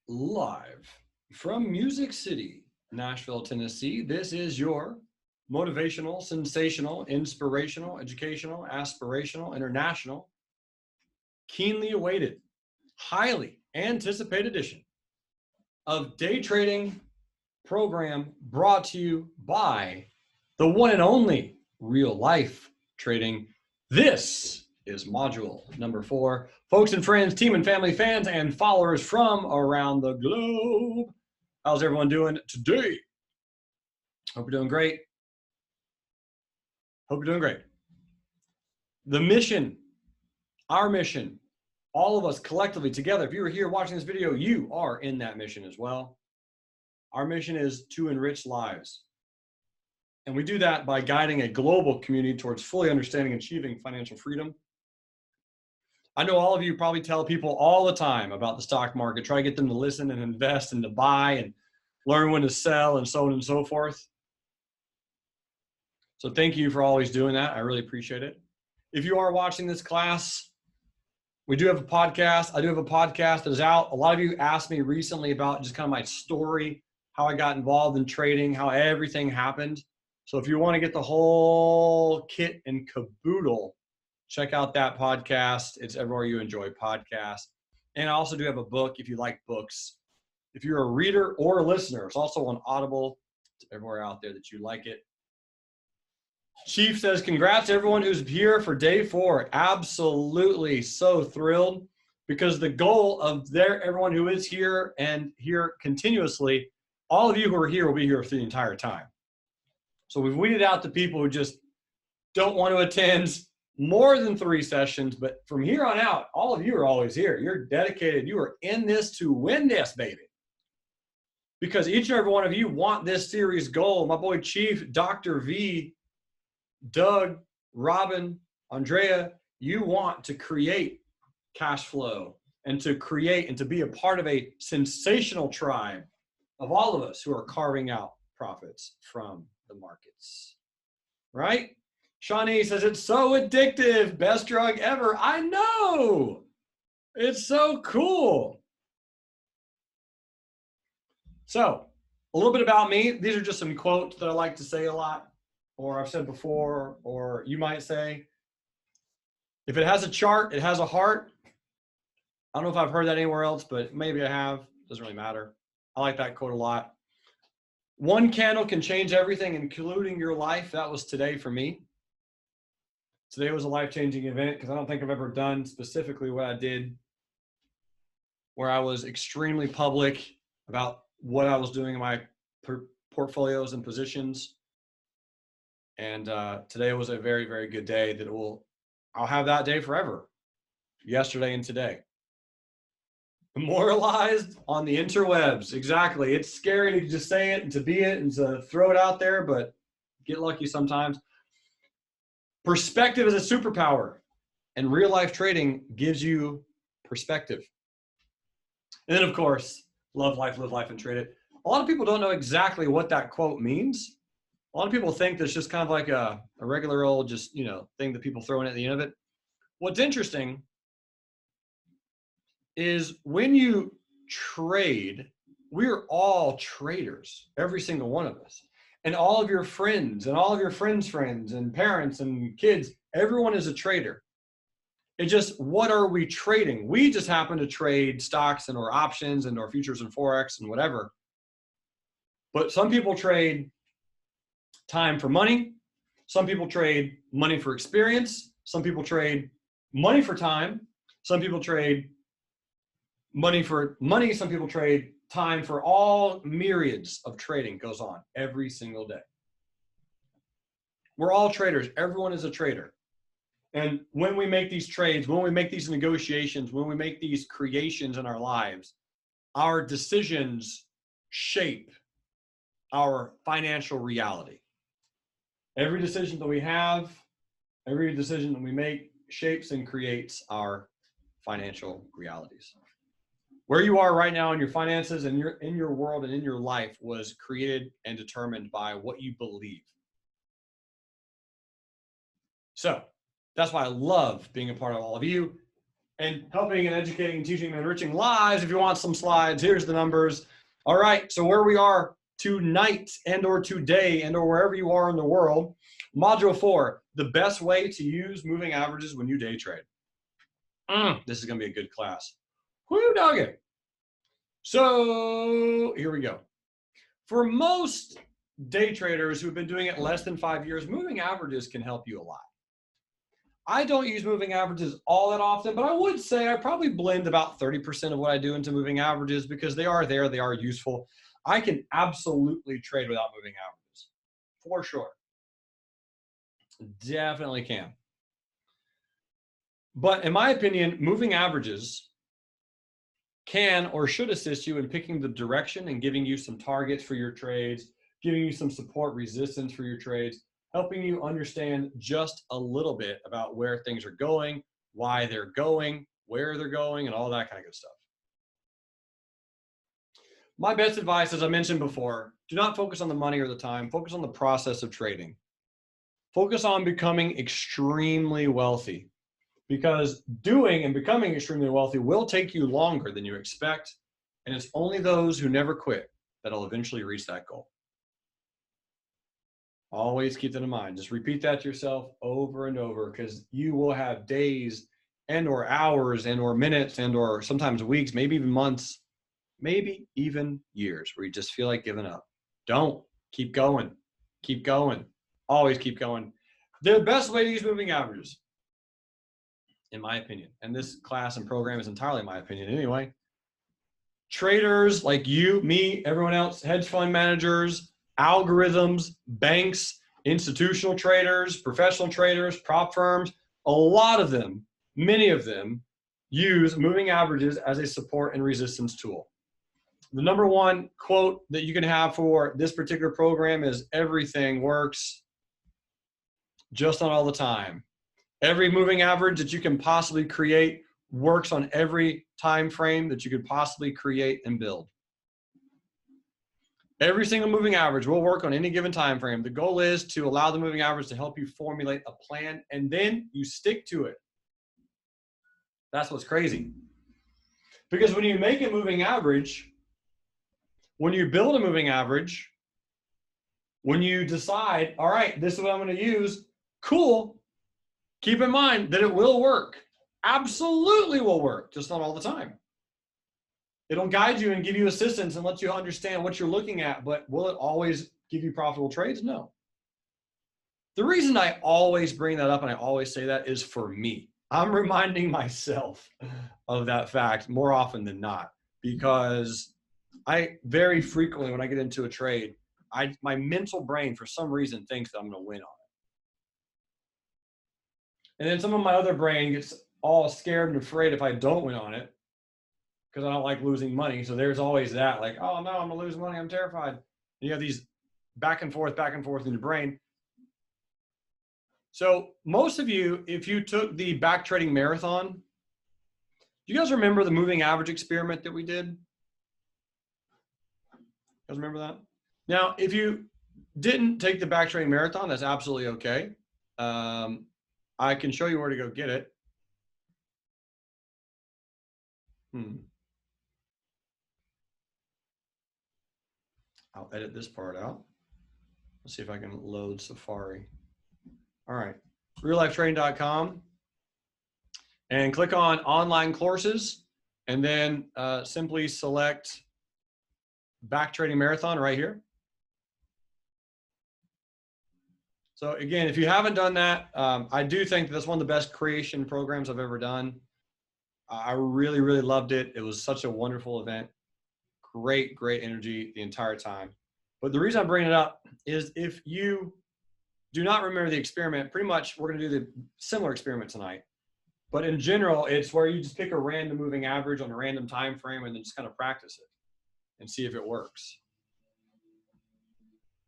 live from Music City, Nashville, Tennessee. This is your motivational, sensational, inspirational, educational, aspirational, international, keenly awaited, highly anticipated edition of Day Trading program brought to you by the one and only Real Life Trading. This is module number 4. Folks and friends, team and family, fans and followers from around the globe. How's everyone doing today? Hope you're doing great. Hope you're doing great. The mission, our mission, all of us collectively together, if you are here watching this video, you are in that mission as well. Our mission is to enrich lives. And we do that by guiding a global community towards fully understanding and achieving financial freedom. I know all of you probably tell people all the time about the stock market, try to get them to listen and invest and to buy and learn when to sell and so on and so forth. So thank you for always doing that. I really appreciate it. If you are watching this class, we do have a podcast. I do have a podcast that is out. A lot of you asked me recently about just kind of my story, how I got involved in trading, how everything happened. So if you want to get the whole kit and caboodle, check out that podcast. It's everywhere you enjoy podcasts. And I also do have a book if you like books. If you're a reader or a listener, it's also on Audible. It's everywhere out there that you like it. Chief says, congrats to everyone who's here for day 4. Absolutely so thrilled, because the goal of everyone who is here and here continuously, all of you who are here will be here for the entire time. So we've weeded out the people who just don't want to attend more than 3 sessions, but from here on out, all of you are always here. You're dedicated. You are in this to win this, baby. Because each and every one of you want this series goal. My boy Chief, Dr. V, Doug, Robin, Andrea, you want to create cash flow and to create and to be a part of a sensational tribe of all of us who are carving out profits from the markets, right? Shawnee says, it's so addictive. Best drug ever. I know. It's so cool. So a little bit about me. These are just some quotes that I like to say a lot, or I've said before, or you might say. If it has a chart, it has a heart. I don't know if I've heard that anywhere else, but maybe I have. Doesn't really matter. I like that quote a lot. One candle can change everything, including your life. That was today for me. Today was a life-changing event because I don't think I've ever done specifically what I did, where I was extremely public about what I was doing in my portfolios and positions. And today was a very, very good day that I'll have that day forever, yesterday and today. Memorialized on the interwebs. Exactly. It's scary to just say it and to be it and to throw it out there, but get lucky sometimes. Perspective is a superpower, and real life trading gives you perspective. And then, of course, love life, live life, and trade it. A lot of people don't know exactly what that quote means. A lot of people think that's just kind of like a regular old just, thing that people throw in at the end of it. What's interesting is when you trade, we're all traders, every single one of us. And all of your friends and all of your friends' friends and parents and kids, everyone is a trader. It's just, what are we trading? We just happen to trade stocks and or options and or futures and Forex and whatever. But some people trade time for money. Some people trade money for experience. Some people trade money for time. Some people trade money for money. Some people trade time for all myriads of trading goes on every single day. We're all traders. Everyone is a trader. And when we make these trades, when we make these negotiations, when we make these creations in our lives, our decisions shape our financial reality. Every decision that we have, every decision that we make shapes and creates our financial realities. Where you are right now in your finances and in your world and in your life was created and determined by what you believe. So that's why I love being a part of all of you. and helping and educating, teaching, and enriching lives. If you want some slides, here's the numbers. All right, so where we are tonight and or today and or wherever you are in the world, module 4, the best way to use moving averages when you day trade. This is gonna be a good class. Whoo, doggy. So here we go. For most day traders who've been doing it less than 5 years, moving averages can help you a lot. I don't use moving averages all that often, but I would say I probably blend about 30% of what I do into moving averages because they are there, they are useful. I can absolutely trade without moving averages, for sure. Definitely can. But in my opinion, moving averages can or should assist you in picking the direction and giving you some targets for your trades, giving you some support resistance for your trades, helping you understand just a little bit about where things are going, why they're going, where they're going, and all that kind of good stuff. My best advice, as I mentioned before, do not focus on the money or the time. Focus on the process of trading. Focus on becoming extremely wealthy, because doing and becoming extremely wealthy will take you longer than you expect, and it's only those who never quit that'll eventually reach that goal. Always keep that in mind. Just repeat that to yourself over and over, because you will have days and or hours and or minutes and or sometimes weeks, maybe even months, maybe even years where you just feel like giving up. Don't. Keep going. Keep going. Always keep going. The best way to use moving averages, in my opinion, and this class and program is entirely my opinion anyway, traders like you, me, everyone else, hedge fund managers, algorithms, banks, institutional traders, professional traders, prop firms, a lot of them, many of them, use moving averages as a support and resistance tool. The number one quote that you can have for this particular program is everything works, just not all the time. Every moving average that you can possibly create works on every time frame that you could possibly create and build. Every single moving average will work on any given time frame. The goal is to allow the moving average to help you formulate a plan, and then you stick to it. That's what's crazy. Because when you make a moving average, when you build a moving average, when you decide, all right, this is what I'm going to use, cool, keep in mind that it will work. Absolutely will work, just not all the time. It'll guide you and give you assistance and let you understand what you're looking at, but will it always give you profitable trades? No. The reason I always bring that up and I always say that is for me. I'm reminding myself of that fact more often than not, because I very frequently, when I get into a trade, my mental brain, for some reason, thinks that I'm going to win on it. And then some of my other brain gets all scared and afraid if I don't win on it, because I don't like losing money. So there's always that, like, oh no, I'm gonna lose money, I'm terrified. And you have these back and forth in your brain. So most of you, if you took the back trading marathon, do you guys remember the moving average experiment that we did? You guys remember that? Now, if you didn't take the back trading marathon, that's absolutely okay. I can show you where to go get it. I'll edit this part out. Let's see if I can load Safari. All right, reallifetrading.com, and click on online courses, and then simply select back trading marathon right here. So again, if you haven't done that, I do think that's one of the best creation programs I've ever done. I really, really loved it. It was such a wonderful event. Great, great energy the entire time. But the reason I'm bringing it up is if you do not remember the experiment, pretty much we're going to do the similar experiment tonight. But in general, it's where you just pick a random moving average on a random time frame and then just kind of practice it and see if it works.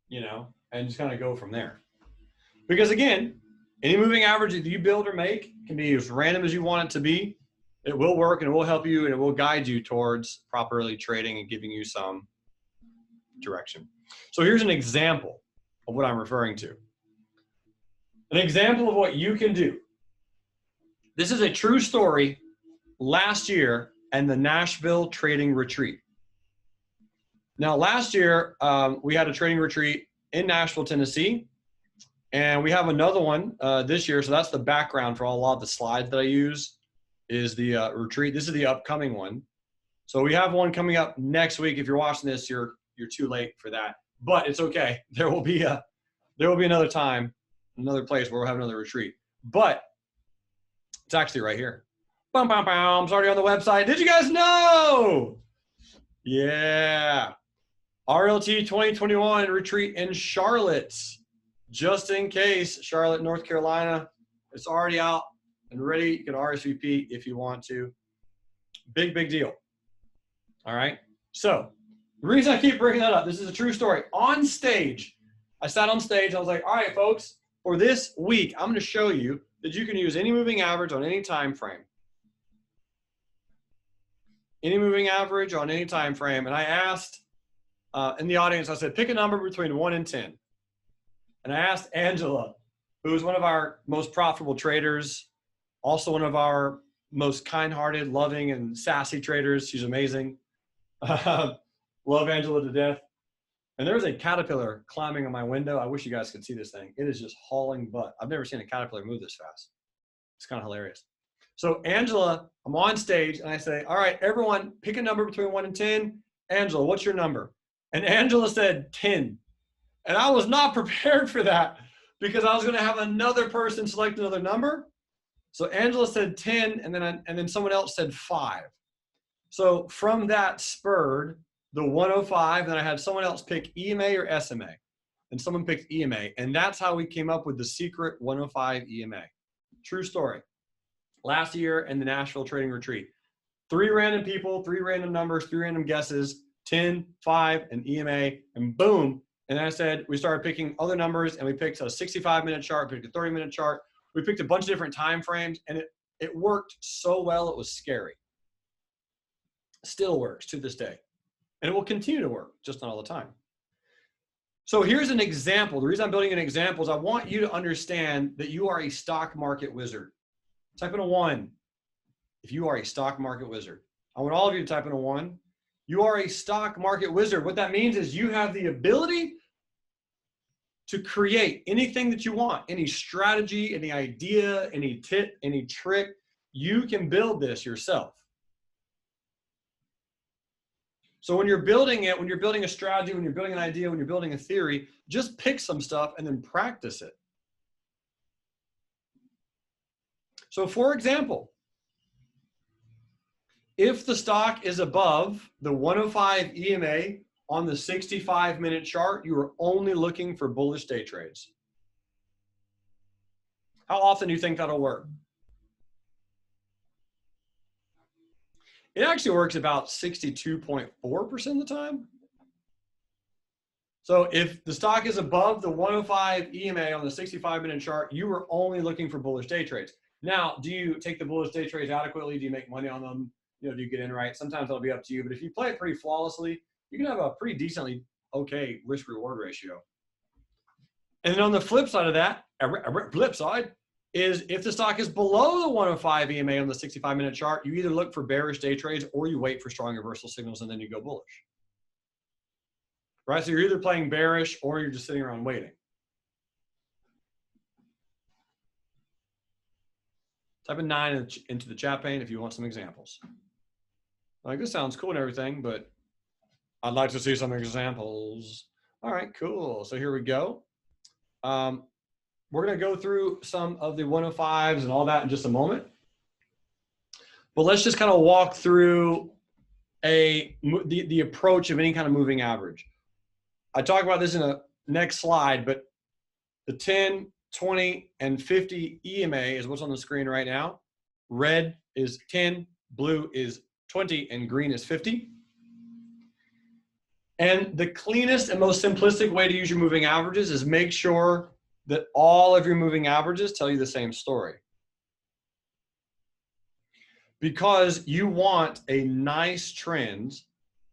You know, and just kind of go from there. Because again, any moving average that you build or make can be as random as you want it to be. It will work and it will help you and it will guide you towards properly trading and giving you some direction. So here's an example of what I'm referring to. An example of what you can do. This is a true story last year and the Nashville trading retreat. Now, last year, we had a trading retreat in Nashville, Tennessee, and we have another one this year. So that's the background for a lot of the slides that I use is the retreat. This is the upcoming one. So we have one coming up next week. If you're watching this, you're too late for that, but it's okay. There will be another time, another place where we'll have another retreat, but it's actually right here. Bum, bum, bum. It's already on the website. Did you guys know? Yeah. RLT 2021 retreat in Charlotte. Just in case, Charlotte, North Carolina. It's already out and ready. You can RSVP if you want to. Big, big deal. All right. So the reason I keep bringing that up, this is a true story. On stage, I sat on stage. I was like, all right, folks, for this week, I'm going to show you that you can use any moving average on any time frame. Any moving average on any time frame. And I asked in the audience, I said, pick a number between 1 and 10. And I asked Angela, who is one of our most profitable traders, also one of our most kind-hearted, loving, and sassy traders. She's amazing. Love Angela to death. And there's a caterpillar climbing on my window. I wish you guys could see this thing. It is just hauling butt. I've never seen a caterpillar move this fast. It's kind of hilarious. So Angela, I'm on stage, and I say, all right, everyone, pick a number between 1 and 10. Angela, what's your number? And Angela said 10. And I was not prepared for that because I was going to have another person select another number. So Angela said 10, and then someone else said 5. So from that spurred the 105, and then I had someone else pick EMA or SMA, and someone picked EMA, and that's how we came up with the secret 105 EMA. True story. Last year in the Nashville trading retreat, 3 random people, 3 random numbers, 3 random guesses, 10, 5, and EMA, and boom. And then I said, we started picking other numbers, and we picked a 65-minute chart, picked a 30-minute chart. We picked a bunch of different time frames, and it worked so well, it was scary. Still works to this day. And it will continue to work, just not all the time. So here's an example. The reason I'm building an example is I want you to understand that you are a stock market wizard. Type in a 1 if you are a stock market wizard. I want all of you to type in a 1. You are a stock market wizard. What that means is you have the ability to create anything that you want, any strategy, any idea, any tip, any trick. You can build this yourself. So when you're building it, when you're building a strategy, when you're building an idea, when you're building a theory, just pick some stuff and then practice it. So for example, if the stock is above the 105 EMA on the 65-minute chart, you are only looking for bullish day trades. How often do you think that'll work? It actually works about 62.4% of the time. So if the stock is above the 105 EMA on the 65-minute chart, you are only looking for bullish day trades. Now, do you take the bullish day trades adequately? Do you make money on them? Do you get in right? Sometimes that'll be up to you. But if you play it pretty flawlessly, you can have a pretty decently okay risk-reward ratio. And then on the flip side of that, flip side is if the stock is below the 105 EMA on the 65-minute chart, you either look for bearish day trades or you wait for strong reversal signals and then you go bullish. Right? So you're either playing bearish or you're just sitting around waiting. Type in 9 into the chat pane if you want some examples. Like, this sounds cool and everything, but I'd like to see some examples. All right, cool. So here we go. We're going to go through some of the 105s and all that in just a moment. But let's just kind of walk through the approach of any kind of moving average. I talk about this in a next slide, but the 10, 20, and 50 EMA is what's on the screen right now. Red is 10, blue is 20, and green is 50. And the cleanest and most simplistic way to use your moving averages is make sure that all of your moving averages tell you the same story. Because you want a nice trend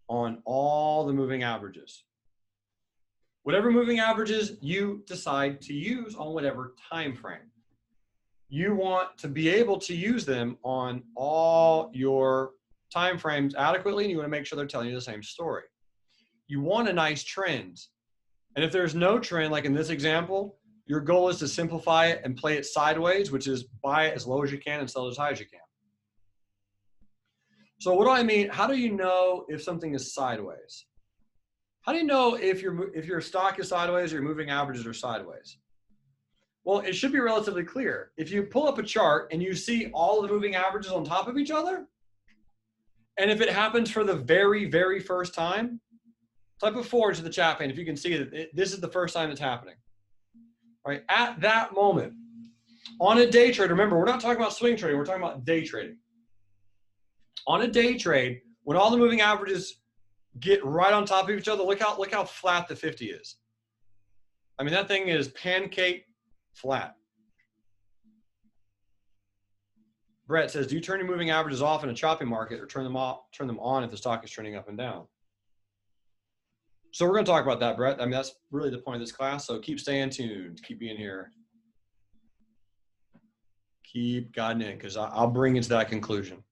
on all the moving averages. Whatever moving averages you decide to use on whatever time frame. you want to be able to use them on all your time frames adequately, and you want to make sure they're telling you the same story. You want a nice trend. And if there's no trend, like in this example, your goal is to simplify it and play it sideways, which is buy it as low as you can and sell it as high as you can. So what do I mean? How do you know if something is sideways? How do you know if your stock is sideways or your moving averages are sideways? Well, it should be relatively clear. If you pull up a chart and you see all the moving averages on top of each other, and if it happens for the very, very first time, type a 4 to the chat pane if you can see that this is the first time it's happening. All right, at that moment, on a day trade, remember, we're not talking about swing trading, we're talking about day trading. On a day trade, when all the moving averages get right on top of each other, look how flat the 50 is. I mean, that thing is pancake flat. Brett says, do you turn your moving averages off in a choppy market or turn them on if the stock is trending up and down? So we're going to talk about that, Brett. I mean, that's really the point of this class. So keep staying tuned. Keep being here. Keep guiding in, because I'll bring you to that conclusion.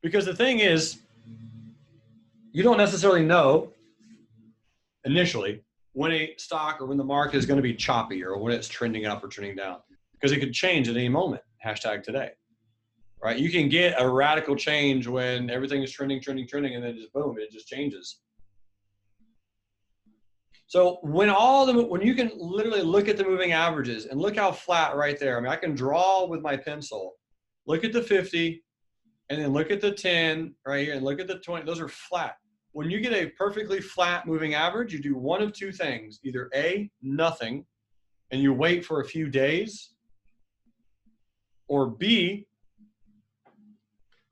Because the thing is, you don't necessarily know initially when a stock or when the market is going to be choppy or when it's trending up or trending down, because it could change at any moment. Hashtag today, right? You can get a radical change when everything is trending, and then just boom, it just changes. So when you can literally look at the moving averages and look how flat right there. I mean, I can draw with my pencil, look at the 50, and then look at the 10 right here, and look at the 20. Those are flat. When you get a perfectly flat moving average, you do one of two things. Either A, nothing, and you wait for a few days, or B,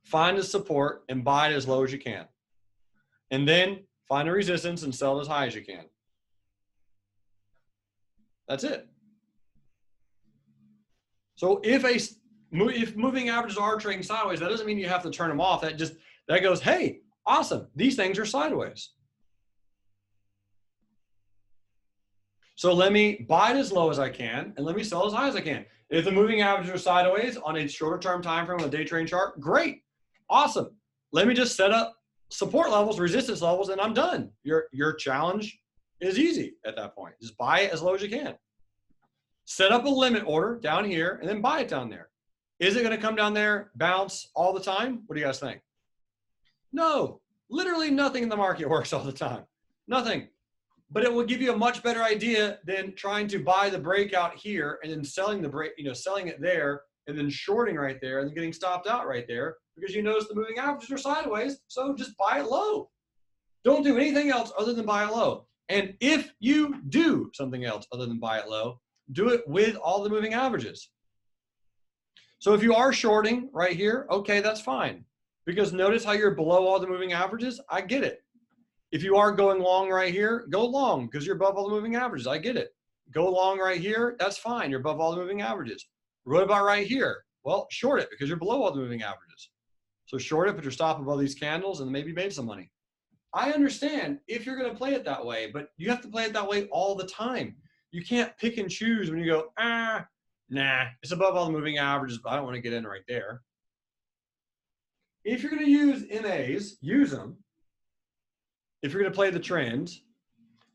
find a support and buy it as low as you can. And then find a resistance and sell it as high as you can. That's it. So if moving averages are trading sideways, that doesn't mean you have to turn them off. That goes, hey, awesome, these things are sideways. So let me buy it as low as I can and let me sell as high as I can. If the moving averages are sideways on a shorter term time frame on a day trading chart, great, awesome. Let me just set up support levels, resistance levels, and I'm done. Your challenge is easy at that point. Just buy it as low as you can. Set up a limit order down here and then buy it down there. Is it going to come down there, bounce all the time? What do you guys think? No, literally nothing in the market works all the time. Nothing. But it will give you a much better idea than trying to buy the breakout here and then selling selling it there and then shorting right there and then getting stopped out right there because you notice the moving averages are sideways. So just buy it low. Don't do anything else other than buy it low. And if you do something else other than buy it low, do it with all the moving averages. So if you are shorting right here, okay, that's fine. Because notice how you're below all the moving averages. I get it. If you are going long right here, go long because you're above all the moving averages. I get it. Go long right here, that's fine. You're above all the moving averages. What about right here? Well, short it because you're below all the moving averages. So short it, put your stop above these candles and maybe made some money. I understand if you're going to play it that way, but you have to play it that way all the time. You can't pick and choose when you go, nah, it's above all the moving averages, but I don't want to get in right there. If you're going to use MAs, use them. If you're going to play the trends.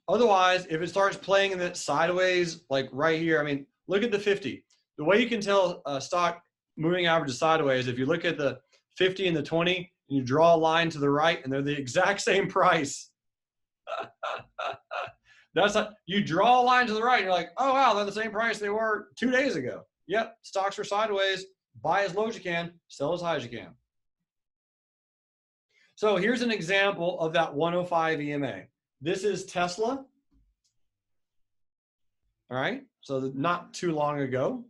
Otherwise, if it starts playing in that sideways, like right here, I mean, look at the 50. The way you can tell stock moving averages sideways, if you look at the 50 and the 20, and you draw a line to the right, and they're the exact same price. That's not, you draw a line to the right, and you're like, oh, wow, they're the same price they were 2 days ago. Yep, stocks are sideways. Buy as low as you can, sell as high as you can. So here's an example of that 105 EMA. This is Tesla. All right, so not too long ago.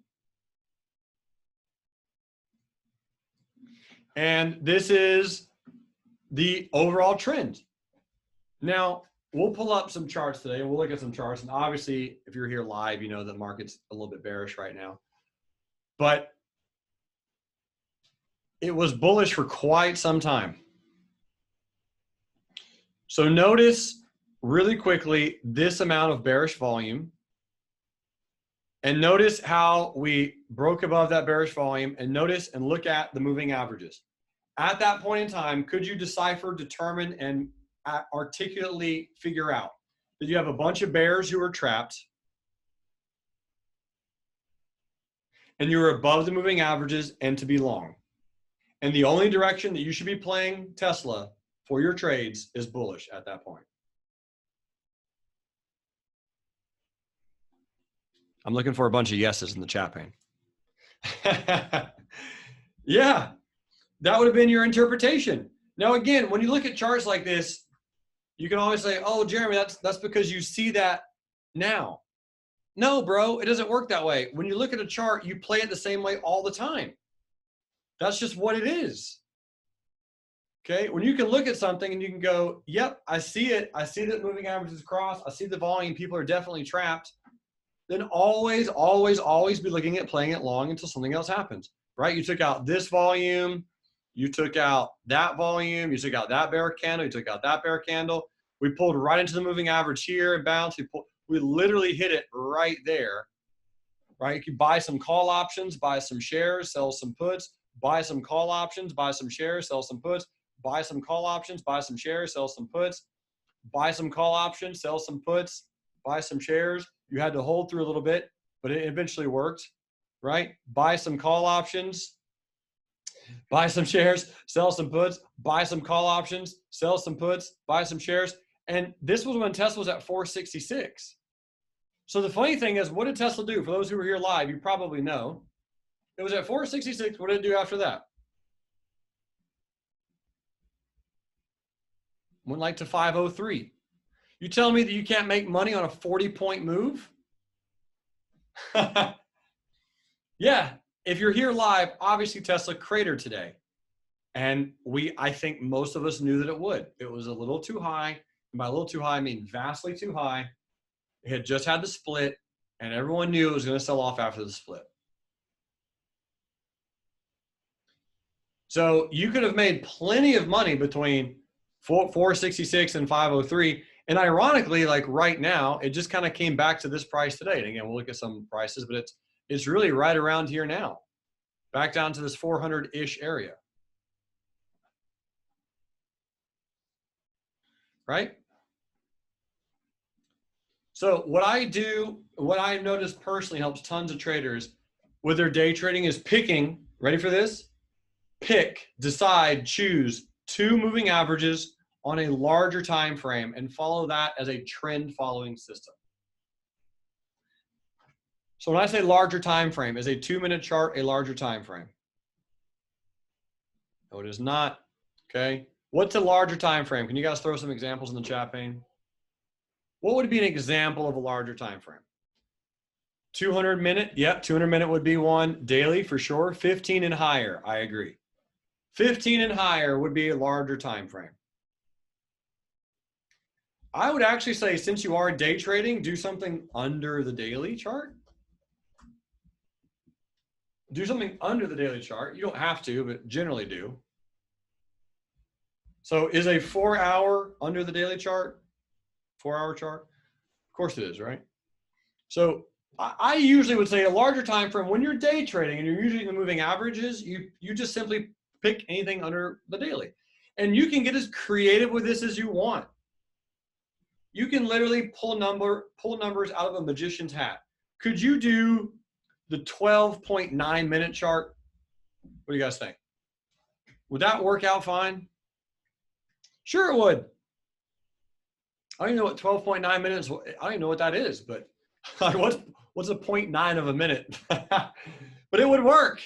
And this is the overall trend. Now, we'll pull up some charts today and we'll look at some charts. And obviously, if you're here live, you know the market's a little bit bearish right now. But it was bullish for quite some time. So notice really quickly this amount of bearish volume. And notice how we broke above that bearish volume, and notice and look at the moving averages. At that point in time, could you decipher, determine, and articulately figure out that you have a bunch of bears who are trapped and you're above the moving averages and to be long? And the only direction that you should be playing Tesla for your trades is bullish at that point. I'm looking for a bunch of yeses in the chat pane. Yeah, that would have been your interpretation. Now, again, when you look at charts like this, you can always say, oh, Jeremy, that's because you see that now. No, bro, it doesn't work that way. When you look at a chart, you play it the same way all the time. That's just what it is. Okay, when you can look at something and you can go, yep, I see it. I see that moving averages across. I see the volume. People are definitely trapped. Then always, always, always be looking at playing it long until something else happens, right? You took out this volume. You took out that volume. You took out that bear candle. You took out that bear candle. We pulled right into the moving average here and bounced. We literally hit it right there, right? You can buy some call options, buy some shares, sell some puts, buy some call options, buy some shares, sell some puts, buy some call options, buy some shares, sell some puts, buy some call options, sell some puts, buy some shares. You had to hold through a little bit, but it eventually worked, right? Buy some call options, buy some shares, sell some puts, buy some call options, sell some puts, buy some shares. And this was when Tesla was at 466. So the funny thing is, what did Tesla do? For those who were here live, you probably know. It was at 466. What did it do after that? Went like to 503. You telling me that you can't make money on a 40-point move? Yeah, if you're here live, obviously Tesla cratered today. And I think most of us knew that it would. It was a little too high. And by a little too high, I mean vastly too high. It had just had the split, and everyone knew it was going to sell off after the split. So you could have made plenty of money between 466 and 503. And ironically, like right now, it just kind of came back to this price today. And again, we'll look at some prices, but it's really right around here now, back down to this 400-ish area. Right? So what I noticed personally helps tons of traders with their day trading is picking, ready for this? Pick, decide, choose 2 moving averages on a larger time frame and follow that as a trend following system. So when I say larger time frame, is a 2-minute chart a larger time frame? No, it is not. Okay. What's a larger time frame? Can you guys throw some examples in the chat pane? What would be an example of a larger time frame? 200-minute. Yep, 200-minute would be one. Daily for sure. 15 and higher. I agree. 15 and higher would be a larger time frame. I would actually say, since you are day trading, do something under the daily chart. Do something under the daily chart. You don't have to, but generally do. So is a 4-hour under the daily chart? 4-hour chart? Of course it is, right? So I usually would say a larger time frame, when you're day trading and you're using the moving averages, you just simply pick anything under the daily. And you can get as creative with this as you want. You can literally pull numbers out of a magician's hat. Could you do the 12.9 minute chart? What do you guys think? Would that work out fine? Sure it would. I don't even know what 12.9 minutes, I don't even know what that is, but what's a 0.9 of a minute? But it would work.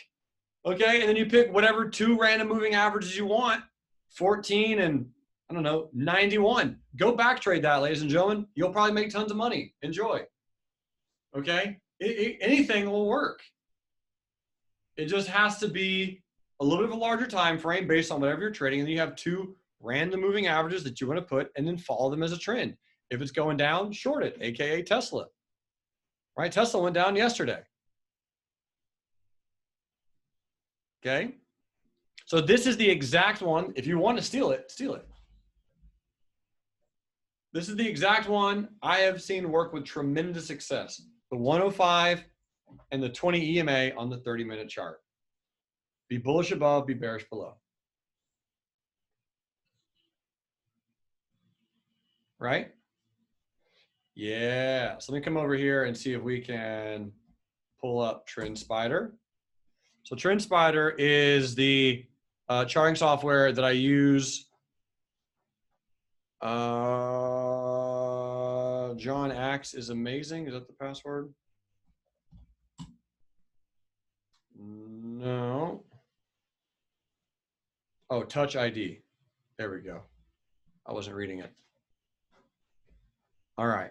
Okay, and then you pick whatever 2 random moving averages you want, 14 and I don't know, 91. Go back trade that, ladies and gentlemen. You'll probably make tons of money. Enjoy. Okay, anything will work. It just has to be a little bit of a larger time frame based on whatever you're trading, and then you have 2 random moving averages that you want to put and then follow them as a trend. If it's going down, short it, aka Tesla. Right? Tesla went down yesterday. Okay? So this is the exact one. If you want to steal it, steal it. This is the exact one I have seen work with tremendous success. The 105 and the 20 EMA on the 30-minute chart. Be bullish above, be bearish below. Right? Yeah. So let me come over here and see if we can pull up Trend Spider. So Trend Spider is the charting software that I use. John Axe is amazing. Is that the password? No. Oh, Touch ID. There we go. I wasn't reading it. All right.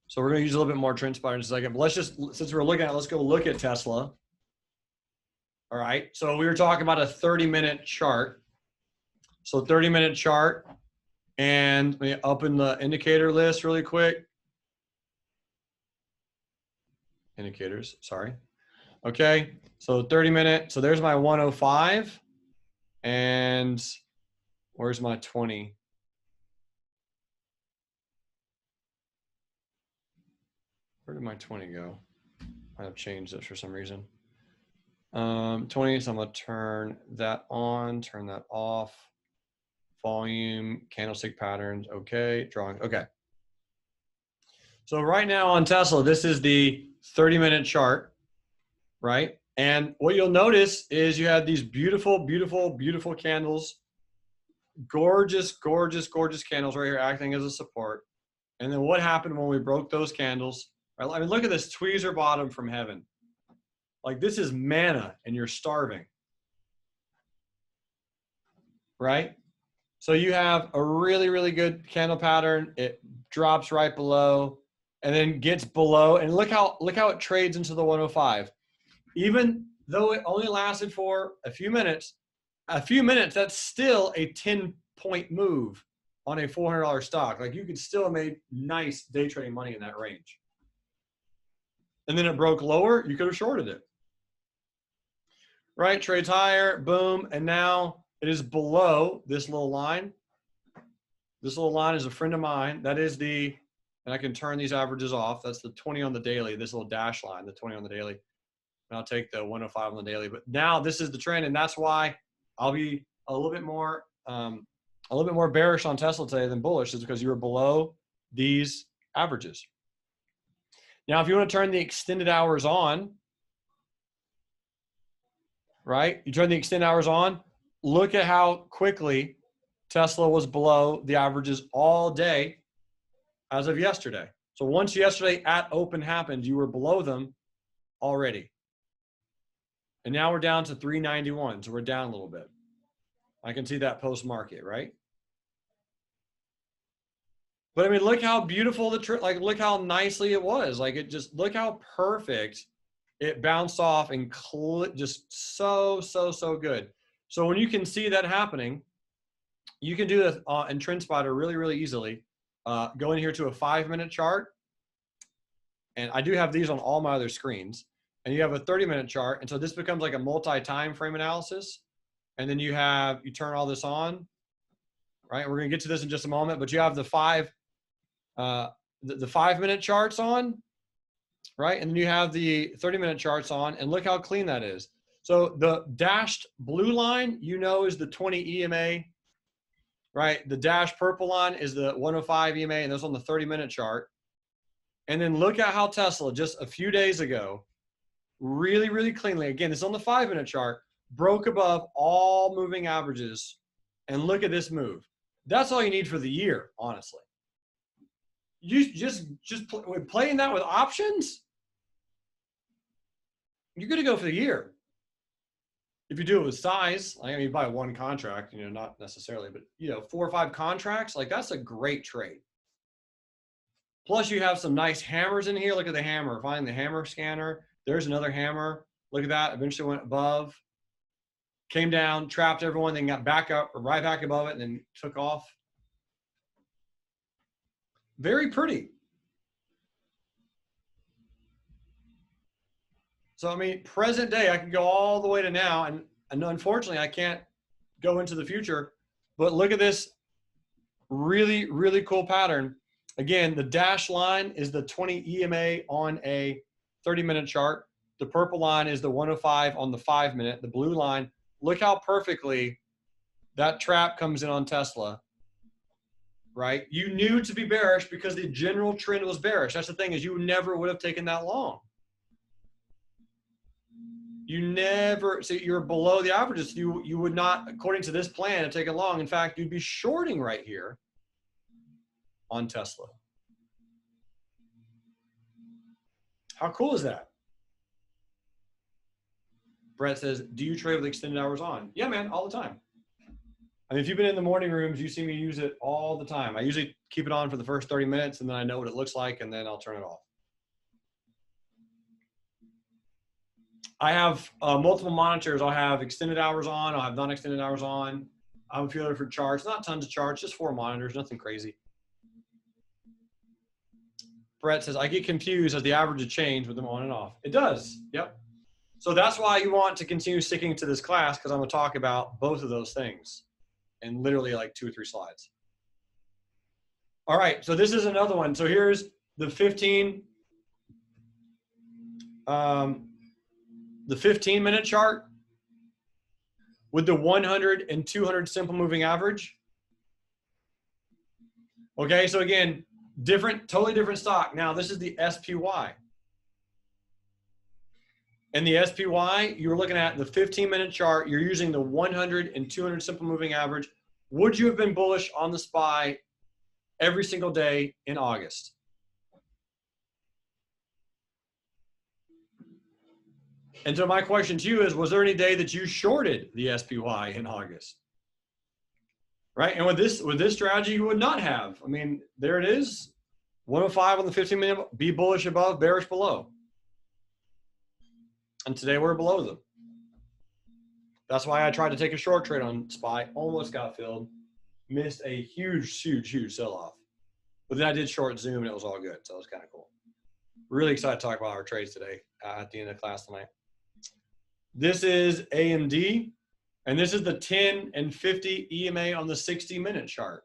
So we're going to use a little bit more Trend Spider in a second. But let's just, since we're looking at it, let's go look at Tesla. All right. So we were talking about a 30-minute chart. So 30-minute chart. And let me open the indicator list really quick. Indicators, sorry. Okay. So 30-minute. So there's my 105. And where's my 20? Where did my 20 go? I have changed it for some reason. 20, so I'm gonna turn that on, turn that off. Volume, candlestick patterns, okay, drawing, okay. So right now on Tesla, this is the 30-minute chart, right? And what you'll notice is you have these beautiful, beautiful, beautiful candles. Gorgeous, gorgeous, gorgeous candles right here acting as a support. And then what happened when we broke those candles? Right? I mean, look at this tweezer bottom from heaven. Like this is manna and you're starving. Right? So you have a really, really good candle pattern. It drops right below and then gets below. And look how it trades into the 105. Even though it only lasted for a few minutes, that's still a 10-point move on a $400 stock. Like you could still have made nice day trading money in that range. And then it broke lower, you could have shorted it. Right, trades higher, boom, and now it is below this little line. This little line is a friend of mine. That is the, and I can turn these averages off. That's the 20 on the daily, this little dash line, the 20 on the daily. And I'll take the 105 on the daily. But now this is the trend, and that's why I'll be a little bit more bearish on Tesla today than bullish, is because you were below these averages. Now, if you want to turn the extended hours on, right? You turn the extended hours on, look at how quickly Tesla was below the averages all day as of yesterday. So once yesterday at open happened, you were below them already. And now we're down to 391, so we're down a little bit. I can see that post-market, right? But I mean, look how beautiful look how nicely it was. Like it just, look how perfect it bounced off and just so good. So when you can see that happening, you can do this in Trend Spider really, really easily. Go in here to a 5-minute chart. And I do have these on all my other screens. And you have a 30-minute chart. And so this becomes like a multi-time frame analysis. And then you turn all this on, right? We're going to get to this in just a moment, but you have the 5-minute charts on, right? And then you have the 30-minute charts on, and look how clean that is. So the dashed blue line, is the 20 EMA, right? The dashed purple line is the 105 EMA, and those on the 30-minute chart. And then look at how Tesla just a few days ago, really, really cleanly, again, this is on the 5-minute chart, broke above all moving averages. And look at this move. That's all you need for the year, honestly. You just playing that with options, you're going to go for the year. If you do it with size, I mean, you buy one contract, not necessarily, but 4 or 5 contracts, like that's a great trade. Plus you have some nice hammers in here. Look at the hammer, find the hammer scanner. There's another hammer. Look at that. Eventually went above, came down, trapped everyone, then got back up, right back above it, and then took off. Very pretty. So, I mean, present day, I can go all the way to now, and unfortunately, I can't go into the future, but look at this really, really cool pattern. Again, the dashed line is the 20 EMA on a 30-minute chart. The purple line is the 105 on the 5-minute. The blue line, look how perfectly that trap comes in on Tesla, right? You knew to be bearish because the general trend was bearish. That's the thing, is you never would have taken that long. You never, so you're below the averages. You would not, according to this plan, have taken long. In fact, you'd be shorting right here on Tesla. How cool is that? Brett says, do you trade with extended hours on? Yeah, man, all the time. I mean, if you've been in the morning rooms, you see me use it all the time. I usually keep it on for the first 30 minutes, and then I know what it looks like, and then I'll turn it off. I have multiple monitors. I'll have extended hours on. I'll have non-extended hours on. I have a few other different charts. Not tons of charts, just 4 monitors, nothing crazy. Brett says, I get confused as the averages change with them on and off. It does, yep. So that's why you want to continue sticking to this class, because I'm going to talk about both of those things in literally like 2 or 3 slides. All right, so this is another one. So here's the 15-minute chart with the 100 and 200 simple moving average. Okay, so again, totally different stock. Now this is the SPY. And the SPY, you're looking at the 15-minute chart. You're using the 100 and 200 simple moving average. Would you have been bullish on the SPY every single day in August? And so my question to you is, was there any day that you shorted the SPY in August? Right? And with this strategy, you would not have. I mean, there it is. 105 on the 15-minute, be bullish above, bearish below. And today we're below them. That's why I tried to take a short trade on SPY, almost got filled, missed a huge sell-off. But then I did short Zoom and it was all good. So it was kind of cool. Really excited to talk about our trades today at the end of class tonight. This is AMD, and this is the 10 and 50 EMA on the 60-minute chart.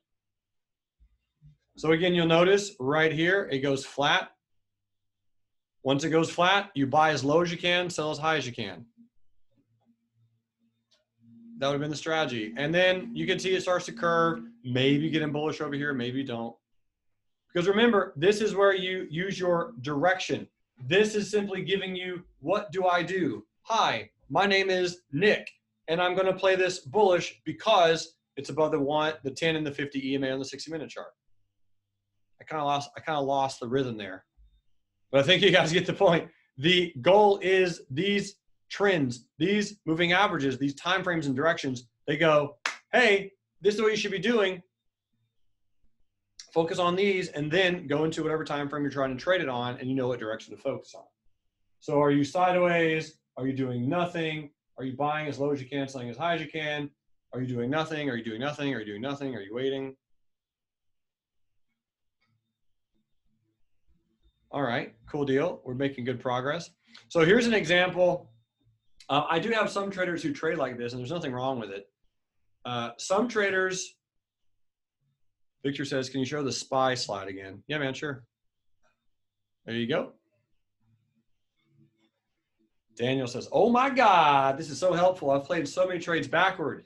So again, you'll notice right here, it goes flat. Once it goes flat, you buy as low as you can, sell as high as you can. That would have been the strategy. And then you can see it starts to curve. Maybe you get in bullish over here, maybe you don't. Because remember, this is where you use your direction. This is simply giving you, what do I do? Hi, my name is Nick, and I'm going to play this bullish because it's above the 10 and the 50 EMA on the 60-minute chart. I kind of lost the rhythm there. But I think you guys get the point. The goal is these trends, these moving averages, these time frames and directions, they go, hey, this is what you should be doing. Focus on these and then go into whatever time frame you're trying to trade it on, and you know what direction to focus on. So are you sideways? Are you doing nothing? Are you buying as low as you can, selling as high as you can? Are you doing nothing? Are you doing nothing? Are you doing nothing? Are you waiting? All right, cool deal. We're making good progress. So here's an example. I do have some traders who trade like this, and there's nothing wrong with it. Some traders, Victor says, can you show the SPY slide again? Yeah, man, sure. There you go. Daniel says, oh my God, this is so helpful. I've played so many trades backward.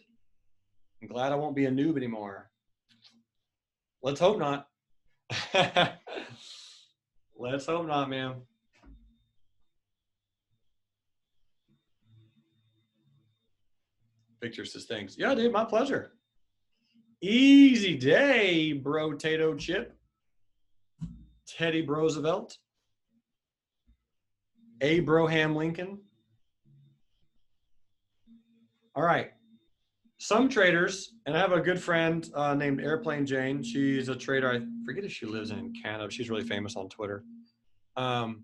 I'm glad I won't be a noob anymore. Let's hope not. Let's hope not, man. Victor says, thanks. Yeah, dude, my pleasure. Easy day, bro. Tato Chip. Teddy Roosevelt. Abraham Lincoln. All right. Some traders, and I have a good friend named Airplane Jane. She's a trader. I forget if she lives in Canada. She's really famous on Twitter. Some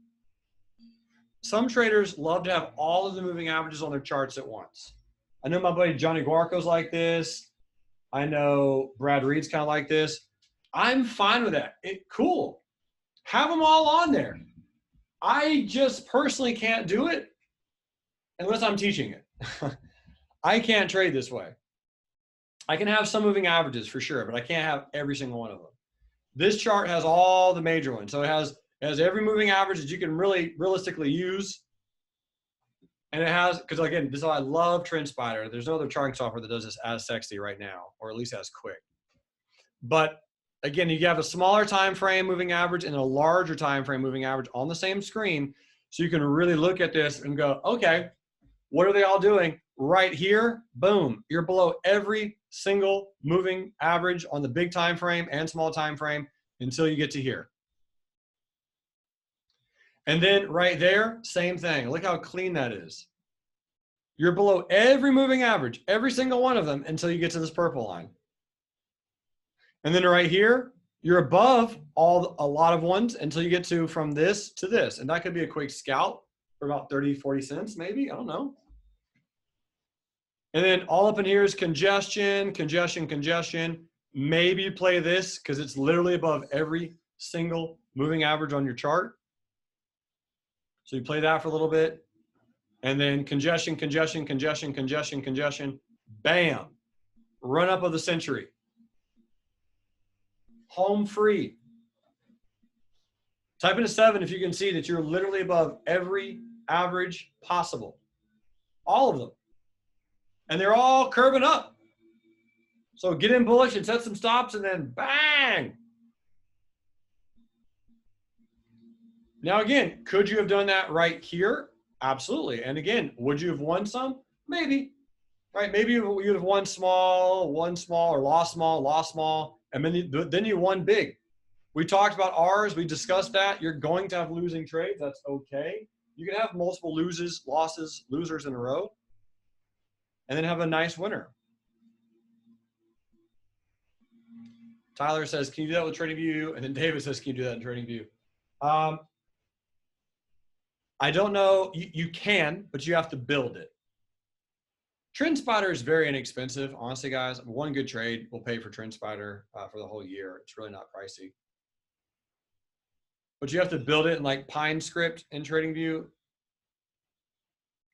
traders love to have all of the moving averages on their charts at once. I know my buddy Johnny Guarco's like this. I know Brad Reed's kind of like this. I'm fine with that. Cool. Have them all on there. I just personally can't do it unless I'm teaching it. I can't trade this way. I can have some moving averages for sure, but I can't have every single one of them. This chart has all the major ones. So it has every moving average that you can really realistically use. And it has, because again, this is why I love TrendSpider. There's no other charting software that does this as sexy right now, or at least as quick. But again, you have a smaller time frame moving average and a larger time frame moving average on the same screen. So you can really look at this and go, okay, what are they all doing? Right here, boom, you're below every single moving average on the big time frame and small time frame until you get to here. And then right there, same thing. Look how clean that is. You're below every moving average, every single one of them until you get to this purple line. And then right here, you're above a lot of ones until you get to from this to this. And that could be a quick scalp for about 30, 40 cents, maybe, I don't know. And then all up in here is congestion, congestion, congestion. Maybe you play this because it's literally above every single moving average on your chart. So you play that for a little bit. And then congestion, congestion, congestion, congestion, congestion. Bam. Run up of the century. Home free. Type in a 7 if you can see that you're literally above every average possible. All of them. And they're all curving up. So get in bullish and set some stops and then bang. Now again, could you have done that right here? Absolutely. And again, would you have won some? Maybe. Right? Maybe you would have won small, or lost small, and then you won big. We talked about ours. We discussed that. You're going to have losing trades. That's okay. You can have multiple losers in a row, and then have a nice winner. Tyler says, can you do that with TradingView? And then David says, can you do that in TradingView? I don't know. You can, but you have to build it. TrendSpider is very inexpensive. Honestly, guys, one good trade will pay for TrendSpider for the whole year. It's really not pricey. But you have to build it in like Pine Script in TradingView.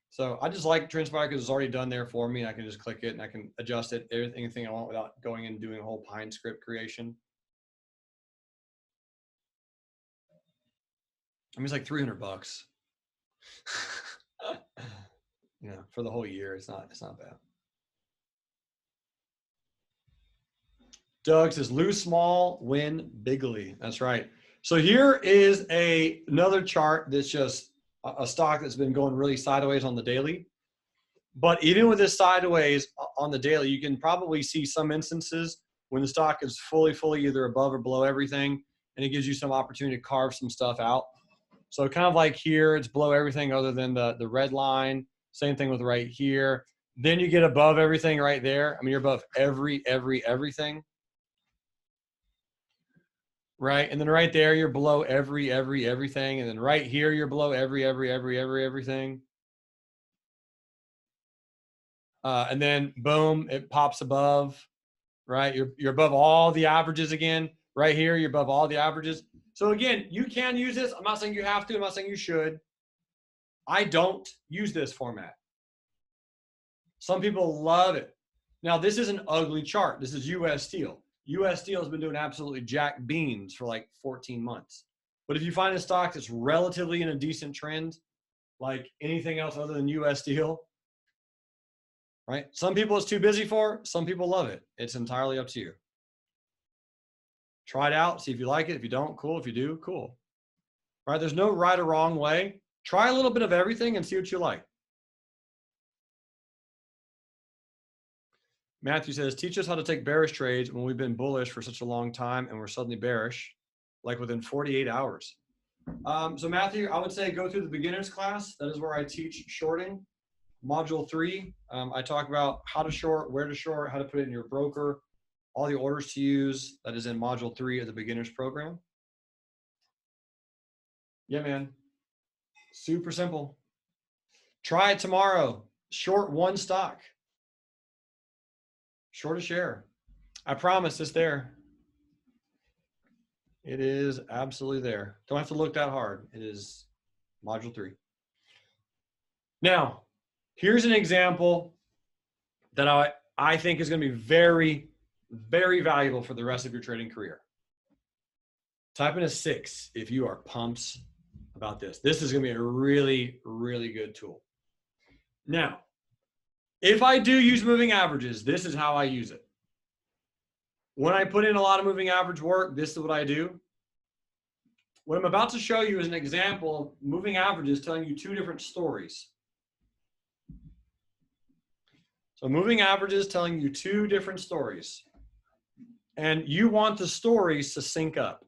So I just like TrendSpider because it's already done there for me. And I can just click it and I can adjust it, anything I want without going and doing a whole Pine Script creation. I mean, it's like $300. You know, for the whole year, it's not bad. Doug says, lose small, win bigly. That's right. So here is another chart that's just a stock that's been going really sideways on the daily. But even with this sideways on the daily, you can probably see some instances when the stock is fully either above or below everything, and it gives you some opportunity to carve some stuff out. So kind of like here, it's below everything other than the red line. Same thing with right here. Then you get above everything right there. I mean, you're above everything. Right? And then right there, you're below everything. And then right here, you're below everything. And then boom, it pops above, right? You're above all the averages again. Right here, you're above all the averages. So again, you can use this. I'm not saying you have to. I'm not saying you should. I don't use this format. Some people love it. Now, this is an ugly chart. This is U.S. Steel. U.S. Steel has been doing absolutely jack beans for like 14 months. But if you find a stock that's relatively in a decent trend, like anything else other than U.S. Steel, right? Some people it's too busy for. Some people love it. It's entirely up to you. Try it out. See if you like it. If you don't, cool. If you do, cool. Right? There's no right or wrong way. Try a little bit of everything and see what you like. Matthew says, teach us how to take bearish trades when we've been bullish for such a long time and we're suddenly bearish, like within 48 hours. So Matthew, I would say go through the beginners class. That is where I teach shorting. Module 3, I talk about how to short, where to short, how to put it in your broker, all the orders to use. That is in module 3 of the beginners program. Yeah, man. Super simple. Try it tomorrow. Short one stock. Short a share. I promise it's there. It is absolutely there. Don't have to look that hard. It is module 3. Now, here's an example that I think is going to be very, very valuable for the rest of your trading career. Type in a 6 if you are pumped about this. This is going to be a really, really good tool. Now, if I do use moving averages, this is how I use it. When I put in a lot of moving average work, this is what I do. What I'm about to show you is an example of moving averages telling you two different stories. So moving averages telling you two different stories. And you want the stories to sync up.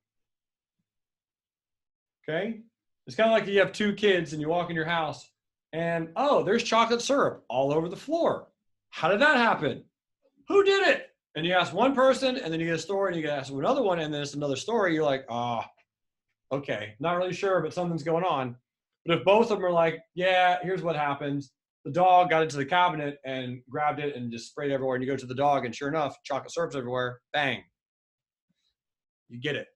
Okay? It's kind of like you have two kids and you walk in your house and, oh, there's chocolate syrup all over the floor. How did that happen? Who did it? And you ask one person and then you get a story and you ask another one and then it's another story. You're like, okay, not really sure, but something's going on. But if both of them are like, yeah, here's what happened. The dog got into the cabinet and grabbed it and just sprayed everywhere. And you go to the dog and sure enough, chocolate syrup's everywhere. Bang. You get it.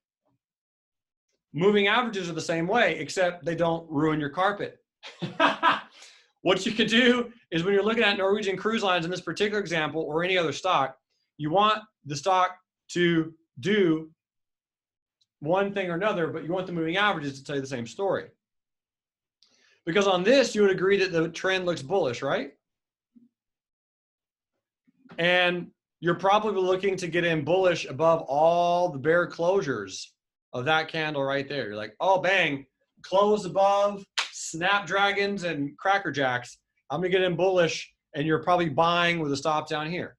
Moving averages are the same way, except they don't ruin your carpet. What you could do is when you're looking at Norwegian Cruise Lines in this particular example or any other stock, you want the stock to do one thing or another, but you want the moving averages to tell you the same story. Because on this, you would agree that the trend looks bullish, right? And you're probably looking to get in bullish above all the bear closures of that candle right there. You're like, oh, bang, close above Snapdragons and Cracker Jacks. I'm going to get in bullish, and you're probably buying with a stop down here.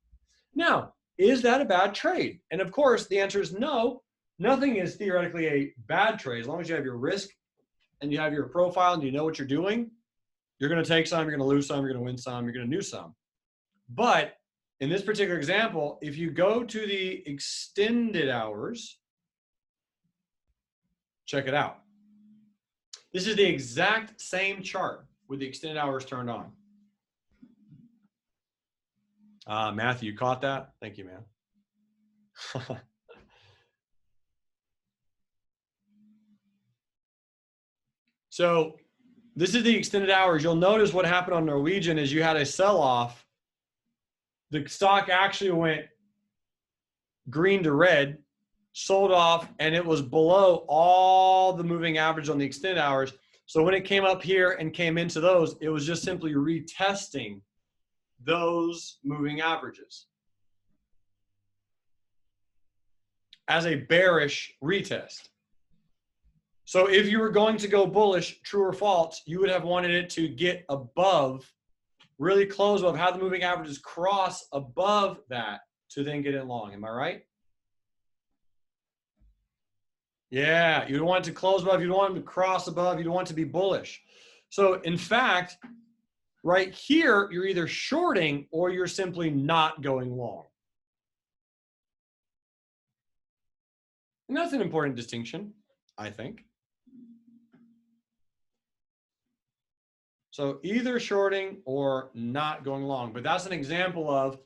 Now, is that a bad trade? And of course, the answer is no. Nothing is theoretically a bad trade. As long as you have your risk and you have your profile and you know what you're doing, you're going to take some, you're going to lose some, you're going to win some, you're going to lose some. But in this particular example, if you go to the extended hours, check it out. This is the exact same chart with the extended hours turned on. Matthew, you caught that? Thank you, man. So this is the extended hours. You'll notice what happened on Norwegian is you had a sell-off. The stock actually went green to red, sold off, and it was below all the moving average on the extended hours. So when it came up here and came into those, it was just simply retesting those moving averages as a bearish retest. So if you were going to go bullish, true or false, you would have wanted it to get above, really close above, have the moving averages cross above that to then get in long. Am I right? Yeah, you'd want it to close above, you'd want it to cross above, you'd want it to be bullish. So in fact, right here, you're either shorting or you're simply not going long. And that's an important distinction, I think. So either shorting or not going long. But that's an example of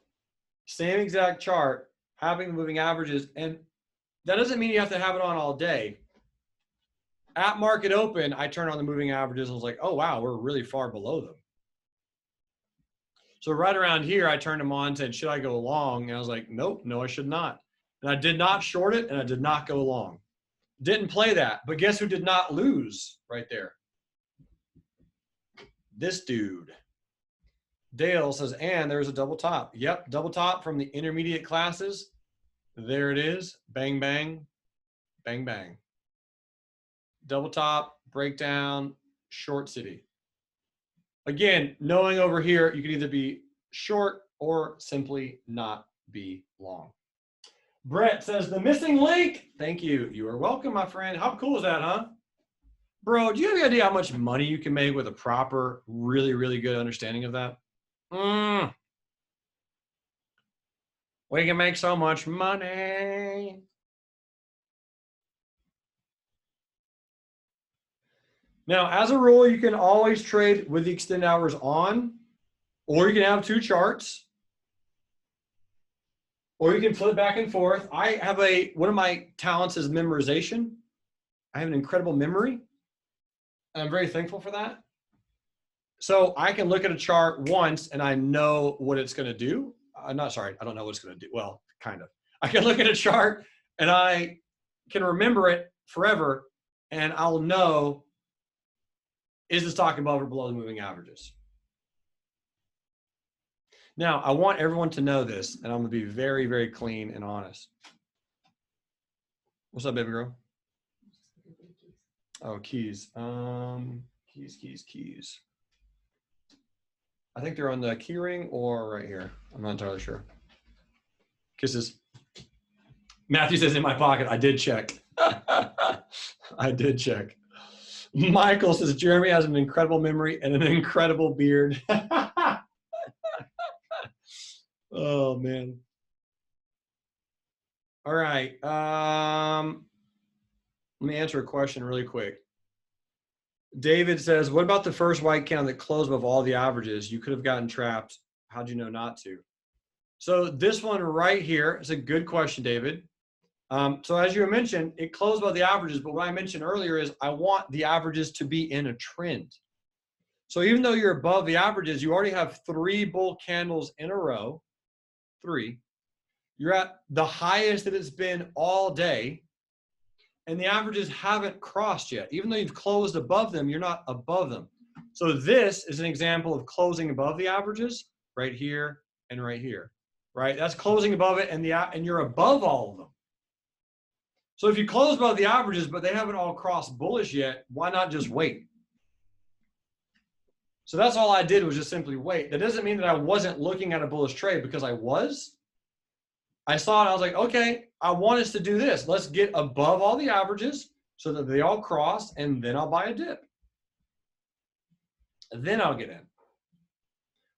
same exact chart, having the moving averages. And that doesn't mean you have to have it on all day. At market open, I turned on the moving averages and was like, oh, wow, we're really far below them. So right around here, I turned them on and said, should I go long? And I was like, nope, no, I should not. And I did not short it, and I did not go long. Didn't play that. But guess who did not lose right there? This dude. Dale says, and there's a double top. Yep, double top from the intermediate classes. There it is. Bang, bang, bang, bang. Double top, breakdown, short city. Again, knowing over here, you can either be short or simply not be long. Brett says, the missing link. Thank you. You are welcome, my friend. How cool is that, huh? Bro, do you have any idea how much money you can make with a proper, really, really good understanding of that? We can make so much money. Now, as a rule, you can always trade with the extended hours on, or you can have two charts, or you can flip back and forth. I have one of my talents is memorization. I have an incredible memory, and I'm very thankful for that. So I can look at a chart once and I know what it's going to do. I don't know what it's going to do. Well, kind of. I can look at a chart and I can remember it forever, and I'll know, is the stock above or below the moving averages? Now, I want everyone to know this, and I'm going to be very, very clean and honest. What's up, baby girl? Oh, keys. Keys. I think they're on the key ring or right here. I'm not entirely sure. Kisses. Matthew says in my pocket. I did check. I did check. Michael says Jeremy has an incredible memory and an incredible beard. Oh, man. All right. Let me answer a question really quick. David says, what about the first white candle that closed above all the averages? You could have gotten trapped. How'd you know not to? So this one right here is a good question, David. So as you mentioned, it closed above the averages, but what I mentioned earlier is I want the averages to be in a trend. So even though you're above the averages, you already have 3 bull candles in a row, 3. You're at the highest that it's been all day, and the averages haven't crossed yet. Even though you've closed above them, you're not above them. So this is an example of closing above the averages right here and right here, right? That's closing above it, and you're above all of them. So if you close above the averages, but they haven't all crossed bullish yet, why not just wait? So that's all I did, was just simply wait. That doesn't mean that I wasn't looking at a bullish trade, because I was. I saw it, I was like, okay, I want us to do this. Let's get above all the averages so that they all cross, and then I'll buy a dip. And then I'll get in.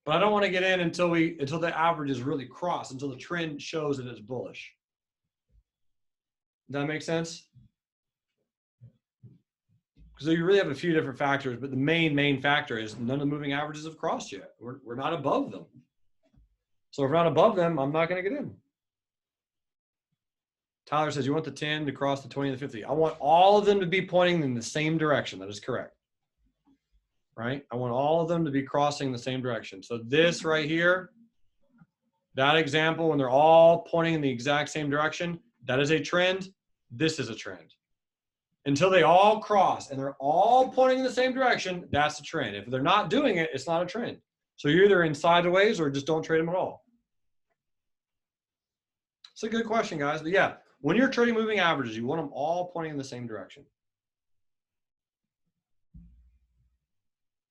But I don't want to get in until the averages really cross, until the trend shows that it's bullish. Does that make sense? So you really have a few different factors, but the main factor is none of the moving averages have crossed yet. We're not above them. So if we're not above them, I'm not going to get in. Tyler says, you want the 10 to cross the 20 and the 50. I want all of them to be pointing in the same direction. That is correct. Right? I want all of them to be crossing the same direction. So this right here, that example, when they're all pointing in the exact same direction, that is a trend. This is a trend. Until they all cross and they're all pointing in the same direction, that's a trend. If they're not doing it, it's not a trend. So you're either in sideways or just don't trade them at all. It's a good question, guys. But yeah, when you're trading moving averages, you want them all pointing in the same direction.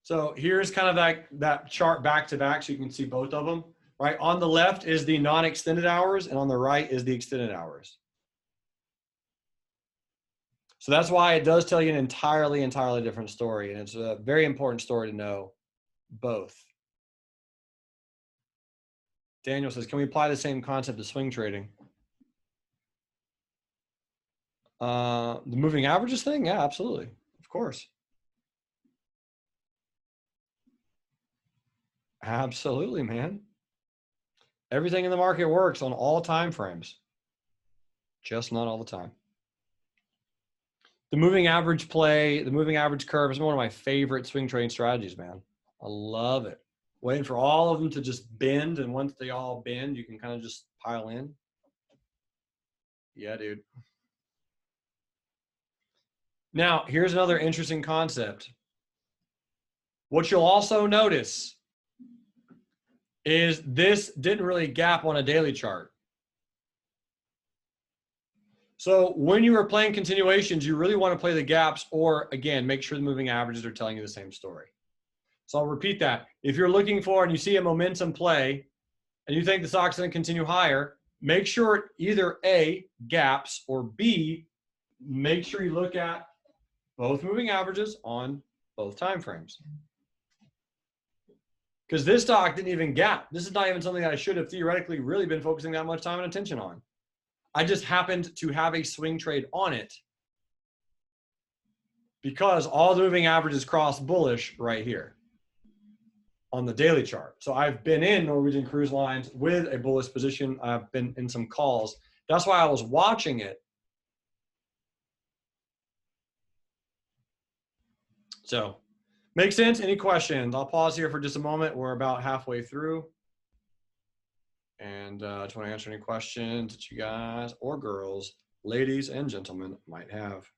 So here's kind of that chart back to back so you can see both of them. Right? On the left is the non-extended hours, and on the right is the extended hours. So that's why it does tell you an entirely different story. And it's a very important story to know both. Daniel says, can we apply the same concept to swing trading? The moving averages thing? Yeah, absolutely. Of course. Absolutely, man. Everything in the market works on all time frames. Just not all the time. The moving average play, the moving average curve is one of my favorite swing trading strategies, man. I love it. Waiting for all of them to just bend, and once they all bend, you can kind of just pile in. Yeah, dude. Now, here's another interesting concept. What you'll also notice is this didn't really gap on a daily chart. So when you are playing continuations, you really want to play the gaps, or again, make sure the moving averages are telling you the same story. So I'll repeat that. If you're looking for and you see a momentum play and you think the stock's going to continue higher, make sure either A, gaps, or B, make sure you look at both moving averages on both time frames. Because this stock didn't even gap. This is not even something that I should have theoretically really been focusing that much time and attention on. I just happened to have a swing trade on it because all the moving averages cross bullish right here on the daily chart. So I've been in Norwegian cruise lines with a bullish position. I've been in some calls. That's why I was watching it. So, makes sense? Any questions? I'll pause here for just a moment. We're about halfway through. And I just want to answer any questions that you guys or girls ladies and gentlemen might have.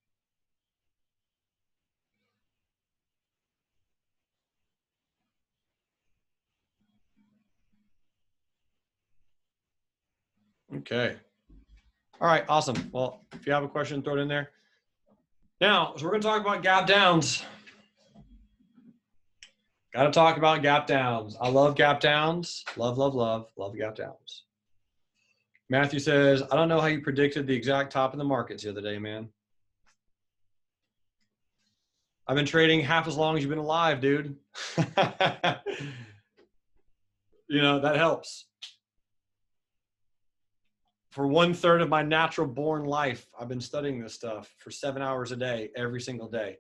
Okay. All right, awesome. Well, if you have a question, throw it in there. Now, so we're going to talk about gap downs. Got to talk about gap downs. I love gap downs. Love, love, love, love gap downs. Matthew says, I don't know how you predicted the exact top of the markets the other day, man. I've been trading half as long as you've been alive, dude. You know, that helps. For 1/3 of my natural born life, I've been studying this stuff for 7 hours a day, every single day.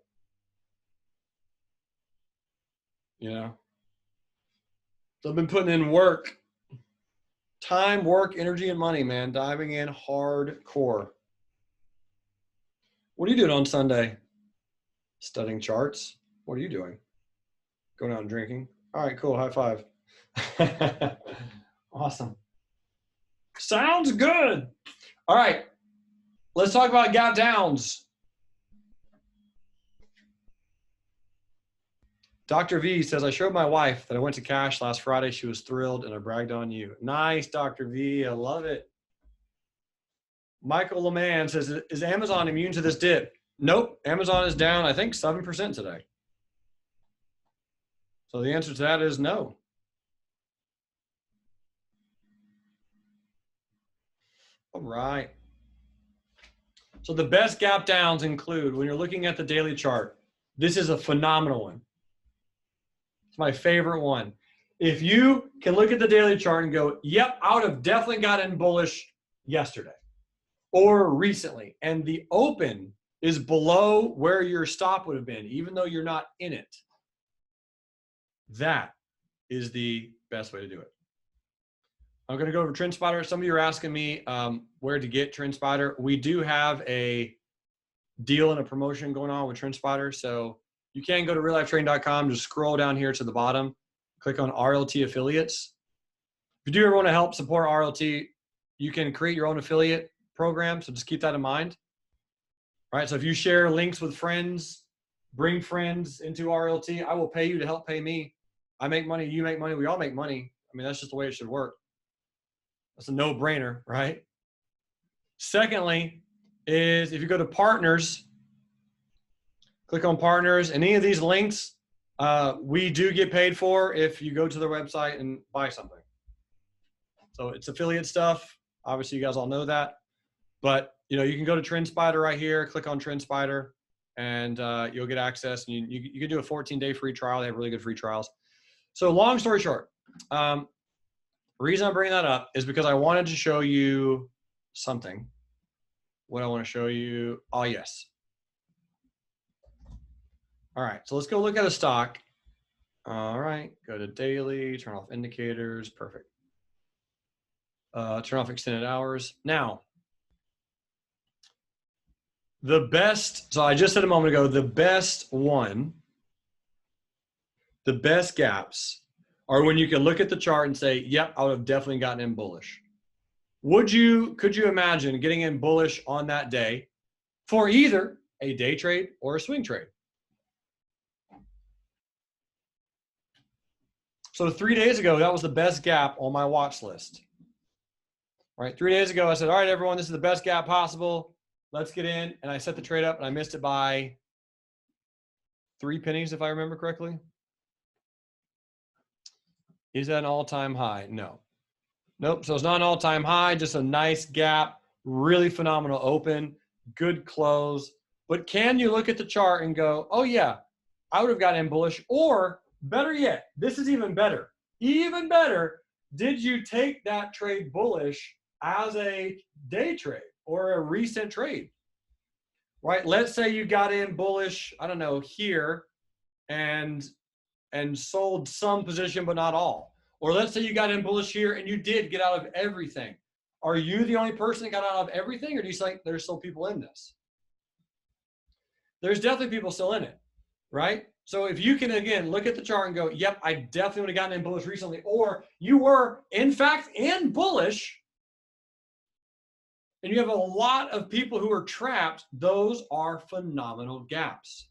You know? So I've been putting in work. Time, work, energy, and money, man. Diving in hardcore. What are you doing on Sunday? Studying charts. What are you doing? Going out and drinking. All right, cool. High five. Awesome. Sounds good. All right. Let's talk about gap downs. Dr. V says, I showed my wife that I went to cash last Friday. She was thrilled and I bragged on you. Nice, Dr. V. I love it. Michael LeMan says, is Amazon immune to this dip? Nope. Amazon is down, I think, 7% today. So the answer to that is no. All right. So the best gap downs include, when you're looking at the daily chart, this is a phenomenal one. It's my favorite one. If you can look at the daily chart and go, yep, I would have definitely gotten bullish yesterday or recently, and the open is below where your stop would have been, even though you're not in it, that is the best way to do it. I'm going to go over TrendSpider. Some of you are asking me where to get TrendSpider. We do have a deal and a promotion going on with TrendSpider. So you can go to reallifetrading.com, just scroll down here to the bottom, click on RLT affiliates. If you do ever want to help support RLT, you can create your own affiliate program. So just keep that in mind. All right. So if you share links with friends, bring friends into RLT, I will pay you to help pay me. I make money, you make money, we all make money. I mean, that's just the way it should work. That's a no-brainer, right? Secondly, is if you go to partners, click on partners, and any of these links, we do get paid for if you go to their website and buy something. So it's affiliate stuff. Obviously, you guys all know that. But you know, you can go to TrendSpider right here, click on TrendSpider, and you'll get access. And you can do a 14-day free trial. They have really good free trials. So long story short, the reason I'm bringing that up is because I wanted to show you something. What I want to show you, oh yes. All right, so let's go look at a stock. All right, go to daily, turn off indicators, perfect. Turn off extended hours. Now, the best, so I just said a moment ago, the best gaps are when you can look at the chart and say, yep, I would have definitely gotten in bullish. Could you imagine getting in bullish on that day for either a day trade or a swing trade? So 3 days ago, that was the best gap on my watch list. All right, 3 days ago, I said, all right, everyone, this is the best gap possible. Let's get in. And I set the trade up and I missed it by 3 pennies, if I remember correctly. Is that an all-time high? No. Nope. So it's not an all-time high, just a nice gap, really phenomenal open, good close. But can you look at the chart and go, oh yeah, I would have gotten in bullish? Or better yet, this is even better. Even better, did you take that trade bullish as a day trade or a recent trade? Right? Let's say you got in bullish, I don't know, here and sold some position, but not all. Or let's say you got in bullish here and you did get out of everything. Are you the only person that got out of everything, or do you think there's still people in this? There's definitely people still in it, right? So if you can, again, look at the chart and go, yep, I definitely would have gotten in bullish recently, or you were, in fact, in bullish, and you have a lot of people who are trapped, those are phenomenal gaps.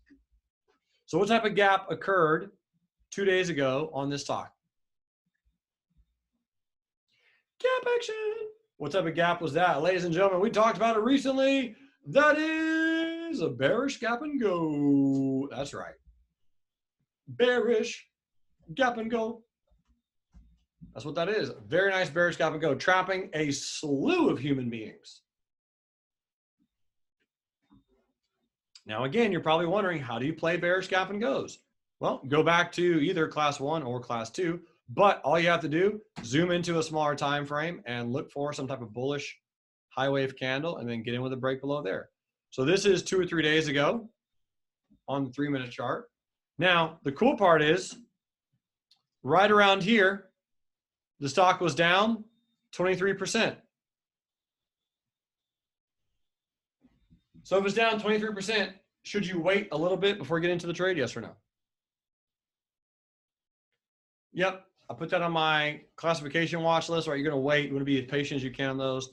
So what type of gap occurred 2 days ago on this stock? Gap action. What type of gap was that? Ladies and gentlemen, we talked about it recently. That is a bearish gap and go. That's right. Bearish gap and go. That's what that is. Very nice bearish gap and go, trapping a slew of human beings. Now, again, you're probably wondering, how do you play bearish gap and goes? Well, go back to either class 1 or class 2, but all you have to do, zoom into a smaller time frame and look for some type of bullish high wave candle and then get in with a break below there. So this is 2 or 3 days ago on the 3-minute chart. Now, the cool part is right around here, the stock was down 23%. So if it's down 23%, should you wait a little bit before you get into the trade? Yes or no? Yep, I put that on my classification watch list, right? You're going to wait. You want to be as patient as you can on those.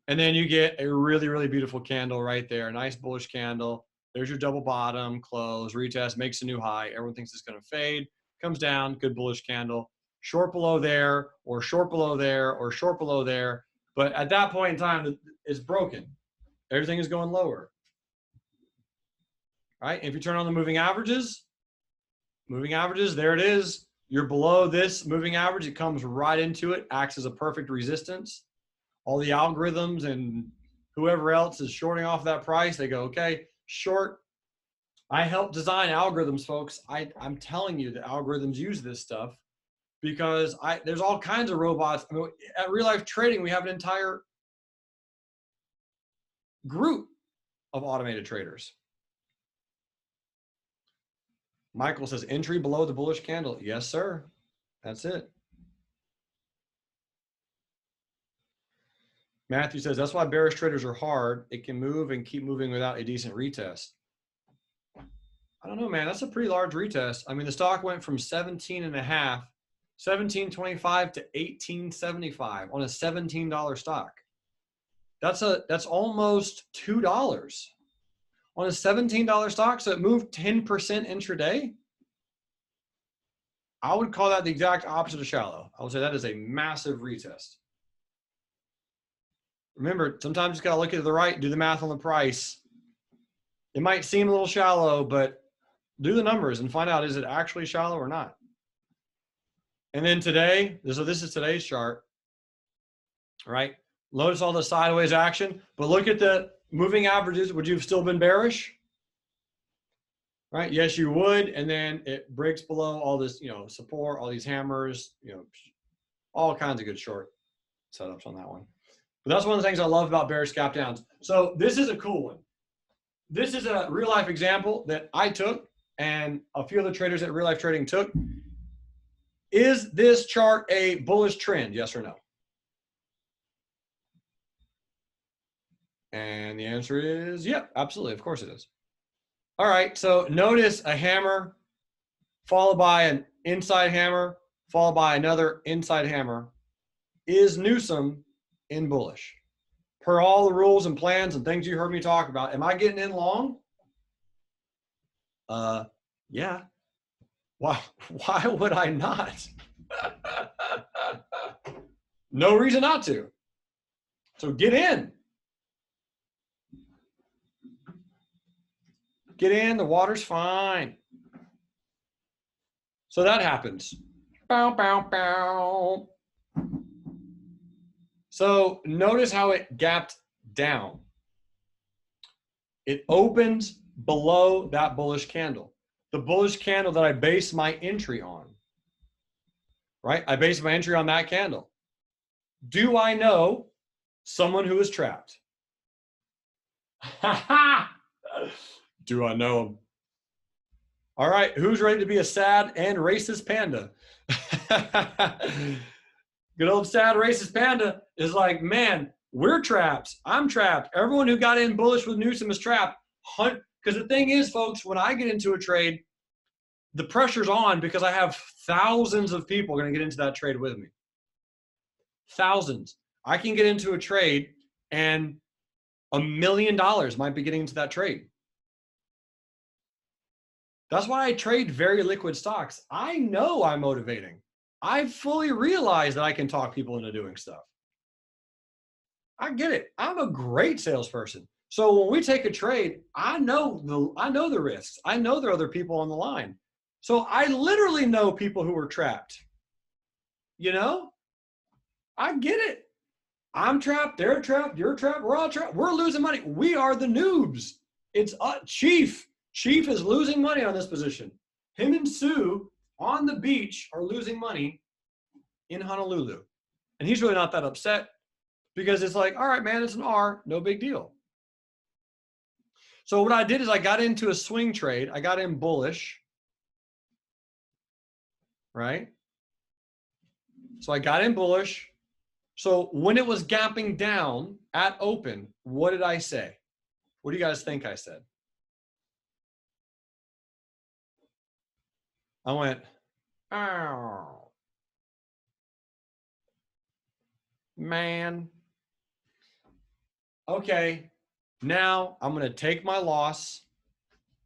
And then you get a really, really beautiful candle right there. A nice bullish candle. There's your double bottom, close, retest, makes a new high. Everyone thinks it's going to fade. Comes down, good bullish candle. Short below there, or short below there, or short below there. But at that point in time, it's broken. Everything is going lower. Right? If you turn on the moving averages, there it is. You're below this moving average. It comes right into it, acts as a perfect resistance. All the algorithms and whoever else is shorting off that price, they go, okay, short. I help design algorithms, folks. I'm telling you, the algorithms use this stuff because there's all kinds of robots. I mean, at Real Life Trading, we have an entire group of automated traders. Michael says, entry below the bullish candle. Yes, sir. That's it. Matthew says, that's why bearish traders are hard. It can move and keep moving without a decent retest. I don't know, man. That's a pretty large retest. I mean, the stock went from 17.5, 17.25 to 18.75 on a $17 stock. That's almost $2 on a $17 stock. So it moved 10% intraday. I would call that the exact opposite of shallow. I would say that is a massive retest. Remember, sometimes you just got to look at the right, do the math on the price. It might seem a little shallow, but do the numbers and find out, is it actually shallow or not? And then today, so this is today's chart, right? Notice all the sideways action, but look at the moving averages. Would you have still been bearish? Right? Yes, you would. And then it breaks below all this, support, all these hammers, all kinds of good short setups on that one. But that's one of the things I love about bearish gap downs. So this is a cool one. This is a real life example that I took and a few other traders at Real Life Trading took. Is this chart a bullish trend? Yes or no? And the answer is, yep, absolutely. Of course it is. All right, so notice a hammer followed by an inside hammer, followed by another inside hammer. Is Newsom in bullish? Per all the rules and plans and things you heard me talk about, am I getting in long? Yeah. Why would I not? No reason not to. So get in. Get in, the water's fine. So that happens. Bow, bow, bow. So notice how it gapped down. It opens below that bullish candle. The bullish candle that I base my entry on. Right? I base my entry on that candle. Do I know someone who is trapped? Ha ha! Do I know him? All right, who's ready to be a sad and racist panda? Good old sad racist panda is like, man, we're trapped. I'm trapped. Everyone who got in bullish with Newsom is trapped. Because the thing is, folks, when I get into a trade, the pressure's on because I have thousands of people going to get into that trade with me. Thousands. I can get into a trade and $1 million might be getting into that trade. That's why I trade very liquid stocks. I know I'm motivating. I fully realize that I can talk people into doing stuff. I get it. I'm a great salesperson. So when we take a trade, I know the risks. I know there are other people on the line. So I literally know people who are trapped. You know, I get it. I'm trapped. They're trapped. You're trapped. We're all trapped. We're losing money. We are the noobs. It's Chief. Chief is losing money on this position. Him and Sue on the beach are losing money in Honolulu. And he's really not that upset because it's like, all right, man, it's an R. No big deal. So what I did is I got into a swing trade. I got in bullish, right? So I got in bullish. So when it was gapping down at open, what did I say? What do you guys think I said? I went, oh, man. Okay, now I'm going to take my loss.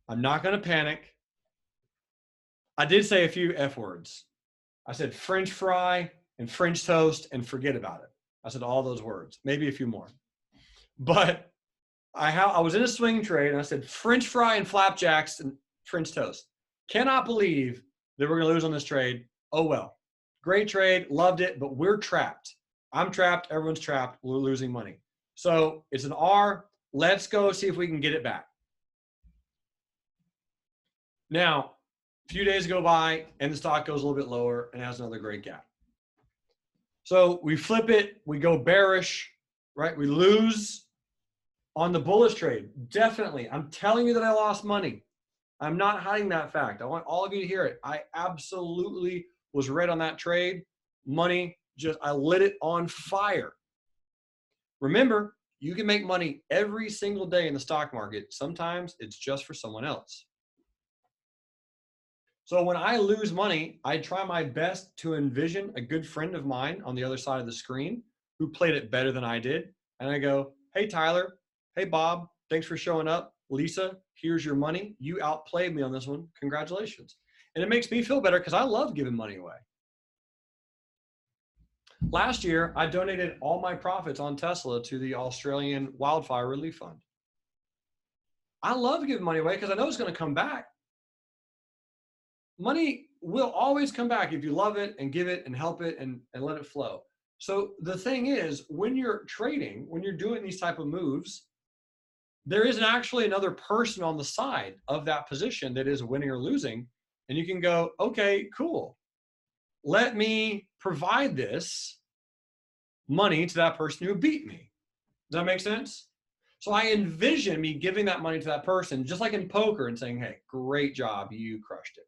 I'm not going to panic. I did say a few F words. I said French fry and French toast and forget about it. I said all those words, maybe a few more. But I was in a swing trade and I said French fry and flapjacks and French toast. Cannot believe that we're going to lose on this trade. Oh, well. Great trade. Loved it, but we're trapped. I'm trapped. Everyone's trapped. We're losing money. So it's an R. Let's go see if we can get it back. Now, a few days go by and the stock goes a little bit lower and has another great gap. So we flip it. We go bearish, right? We lose on the bullish trade. Definitely. I'm telling you that I lost money. I'm not hiding that fact. I want all of you to hear it. I absolutely was right on that trade. Money, I lit it on fire. Remember, you can make money every single day in the stock market. Sometimes it's just for someone else. So when I lose money, I try my best to envision a good friend of mine on the other side of the screen who played it better than I did. And I go, hey, Tyler. Hey, Bob. Thanks for showing up. Lisa, here's your money. You outplayed me on this one. Congratulations. And it makes me feel better because I love giving money away. Last year, I donated all my profits on Tesla to the Australian Wildfire Relief Fund. I love giving money away because I know it's going to come back. Money will always come back if you love it and give it and help it and let it flow. So the thing is, when you're trading, when you're doing these type of moves, there isn't actually another person on the side of that position that is winning or losing. And you can go, okay, cool. Let me provide this money to that person who beat me. Does that make sense? So I envision me giving that money to that person, just like in poker, and saying, hey, great job, you crushed it.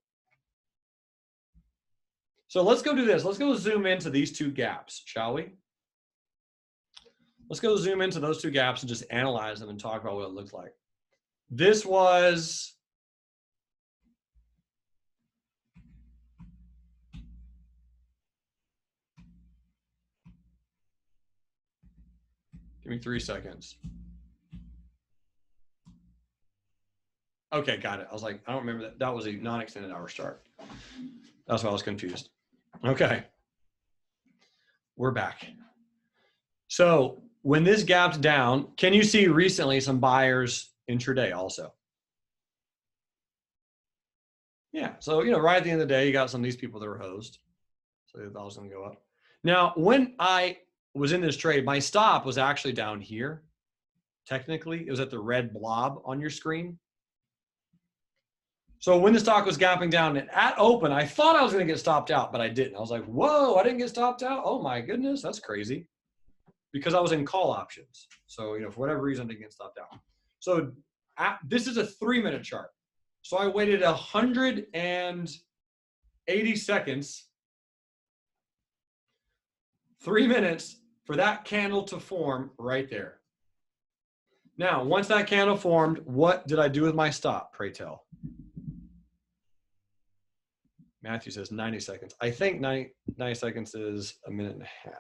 So let's go do this. Let's go zoom into these two gaps, shall we? Let's go zoom into those two gaps and just analyze them and talk about what it looks like. This was give me 3 seconds. Okay, got it. I was like, I don't remember that. That was a non-extended hour start. That's why I was confused. Okay. We're back. So when this gaps down, can you see recently some buyers intraday also? Yeah. So, right at the end of the day, you got some of these people that were hosed. So they thought it was going to go up. Now, when I was in this trade, my stop was actually down here. Technically, it was at the red blob on your screen. So when the stock was gapping down at open, I thought I was going to get stopped out, but I didn't. I was like, whoa, I didn't get stopped out. Oh my goodness, that's crazy. Because I was in call options. So, for whatever reason, I didn't get stopped out. So this is a 3-minute chart. So I waited 180 seconds, 3 minutes for that candle to form right there. Now, once that candle formed, what did I do with my stop, pray tell? Matthew says 90 seconds. I think 90 seconds is a minute and a half.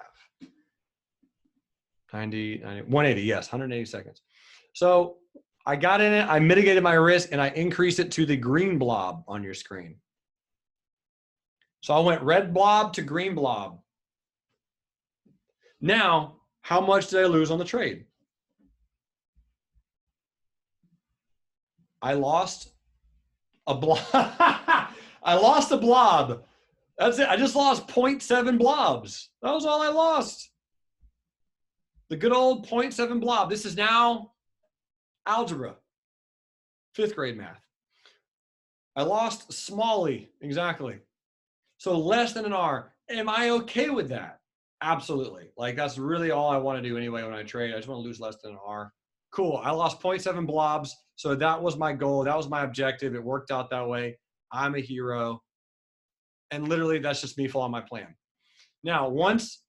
90, 180, yes, 180 seconds. So I got in it, I mitigated my risk, and I increased it to the green blob on your screen. So I went red blob to green blob. Now, how much did I lose on the trade? I lost a blob. I lost a blob. That's it. I just lost 0.7 blobs. That was all I lost. The good old 0.7 blob. This is now algebra, 5th grade math. I lost smally, exactly. So less than an R. Am I okay with that? Absolutely. Like that's really all I want to do anyway when I trade. I just want to lose less than an R. Cool. I lost 0.7 blobs. So that was my goal. That was my objective. It worked out that way. I'm a hero. And literally that's just me following my plan. Now, once,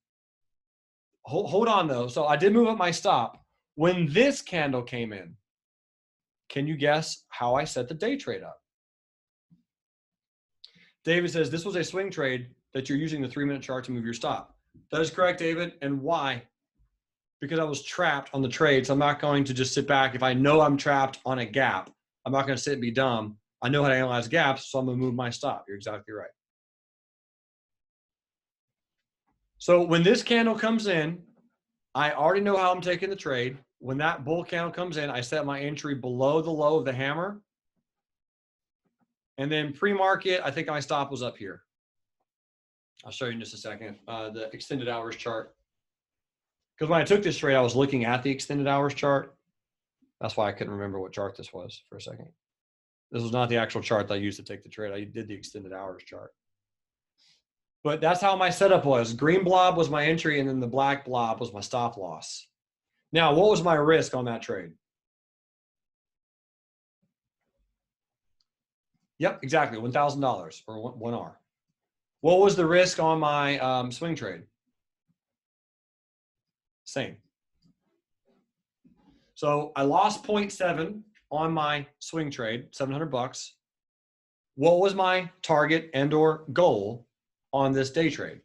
hold on though. So I did move up my stop. When this candle came in, can you guess how I set the day trade up? David says, this was a swing trade that you're using the 3-minute chart to move your stop. That is correct, David. And why? Because I was trapped on the trade. So I'm not going to just sit back. If I know I'm trapped on a gap, I'm not going to sit and be dumb. I know how to analyze gaps, so I'm going to move my stop. You're exactly right. So when this candle comes in, I already know how I'm taking the trade. When that bull candle comes in, I set my entry below the low of the hammer. And then pre-market, I think my stop was up here. I'll show you in just a second, the extended hours chart. Because when I took this trade, I was looking at the extended hours chart. That's why I couldn't remember what chart this was for a second. This was not the actual chart that I used to take the trade. I did the extended hours chart. But that's how my setup was. Green blob was my entry, and then the black blob was my stop loss. Now, what was my risk on that trade? Yep, exactly, $1,000 or 1R. What was the risk on my swing trade? Same. So I lost 0.7 on my swing trade, 700 bucks. What was my target and or goal on this day trade?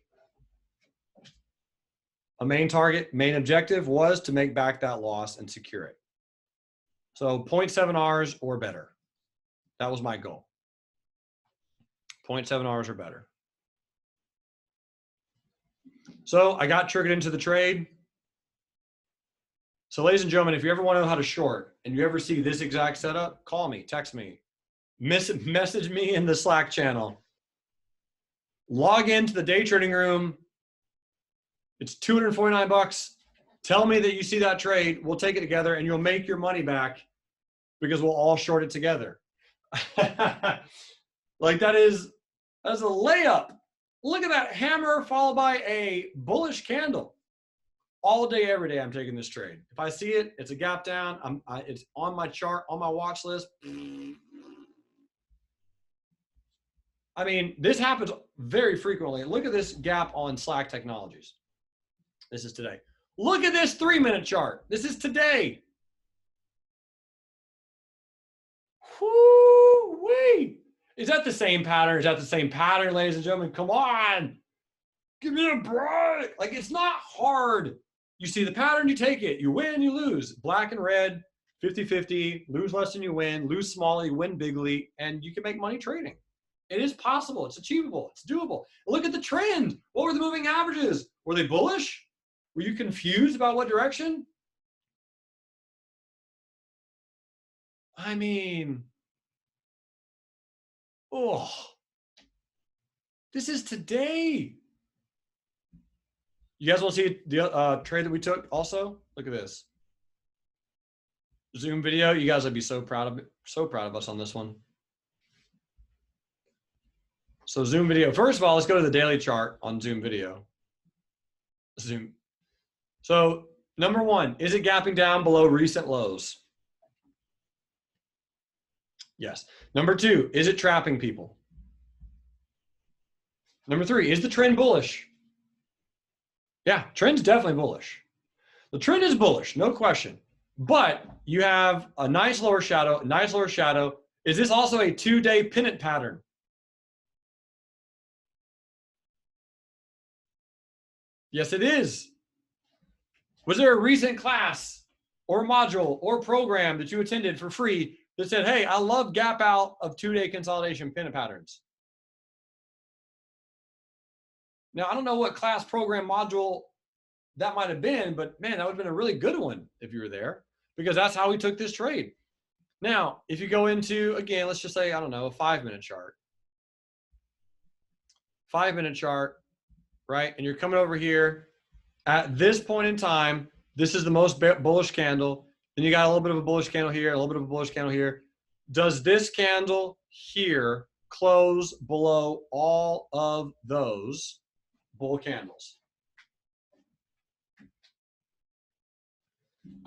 A main target, main objective was to make back that loss and secure it. So 0.7 Rs or better. That was my goal. 0.7 Rs or better. So I got triggered into the trade. So ladies and gentlemen, if you ever want to know how to short and you ever see this exact setup, call me, text me, message me in the Slack channel. Log into the day trading room. It's 249 bucks. Tell me that you see that trade. We'll take it together and you'll make your money back because we'll all short it together. Like that's a layup. Look at that hammer followed by a bullish candle. All day, every day, I'm taking this trade. If I see it, it's a gap down. It's on my chart, on my watch list. I mean, this happens very frequently. Look at this gap on Slack Technologies. This is today. Look at this 3-minute chart. This is today. Whoo-wee. Is that the same pattern? Is that the same pattern, ladies and gentlemen? Come on. Give me a break. Like, it's not hard. You see the pattern, you take it. You win, you lose. Black and red, 50-50. Lose less than you win. Lose small, you win bigly. And you can make money trading. It is possible. It's achievable. It's doable. Look at the trend. What were the moving averages? Were they bullish? Were you confused about what direction? I mean, oh, this is today. You guys want to see the trade that we took also? Look at this. Zoom video. You guys would be so proud of us on this one. So Zoom video. First of all, let's go to the daily chart on Zoom video. Zoom. So number one, is it gapping down below recent lows? Yes. Number two, is it trapping people? Number three, is the trend bullish? Yeah, trend's definitely bullish. The trend is bullish, no question. But you have a nice lower shadow, nice lower shadow. Is this also a 2-day pennant pattern? Yes, it is. Was there a recent class or module or program that you attended for free that said, hey, I love gap out of 2-day consolidation pin patterns? Now, I don't know what class, program, module that might have been, but man, that would have been a really good one if you were there, because that's how we took this trade. Now, if you go into, again, let's just say, I don't know, a 5-minute chart. 5-minute chart, right? And you're coming over here at this point in time. This is the most bullish candle. Then you got a little bit of a bullish candle here, a little bit of a bullish candle here. Does this candle here close below all of those bull candles?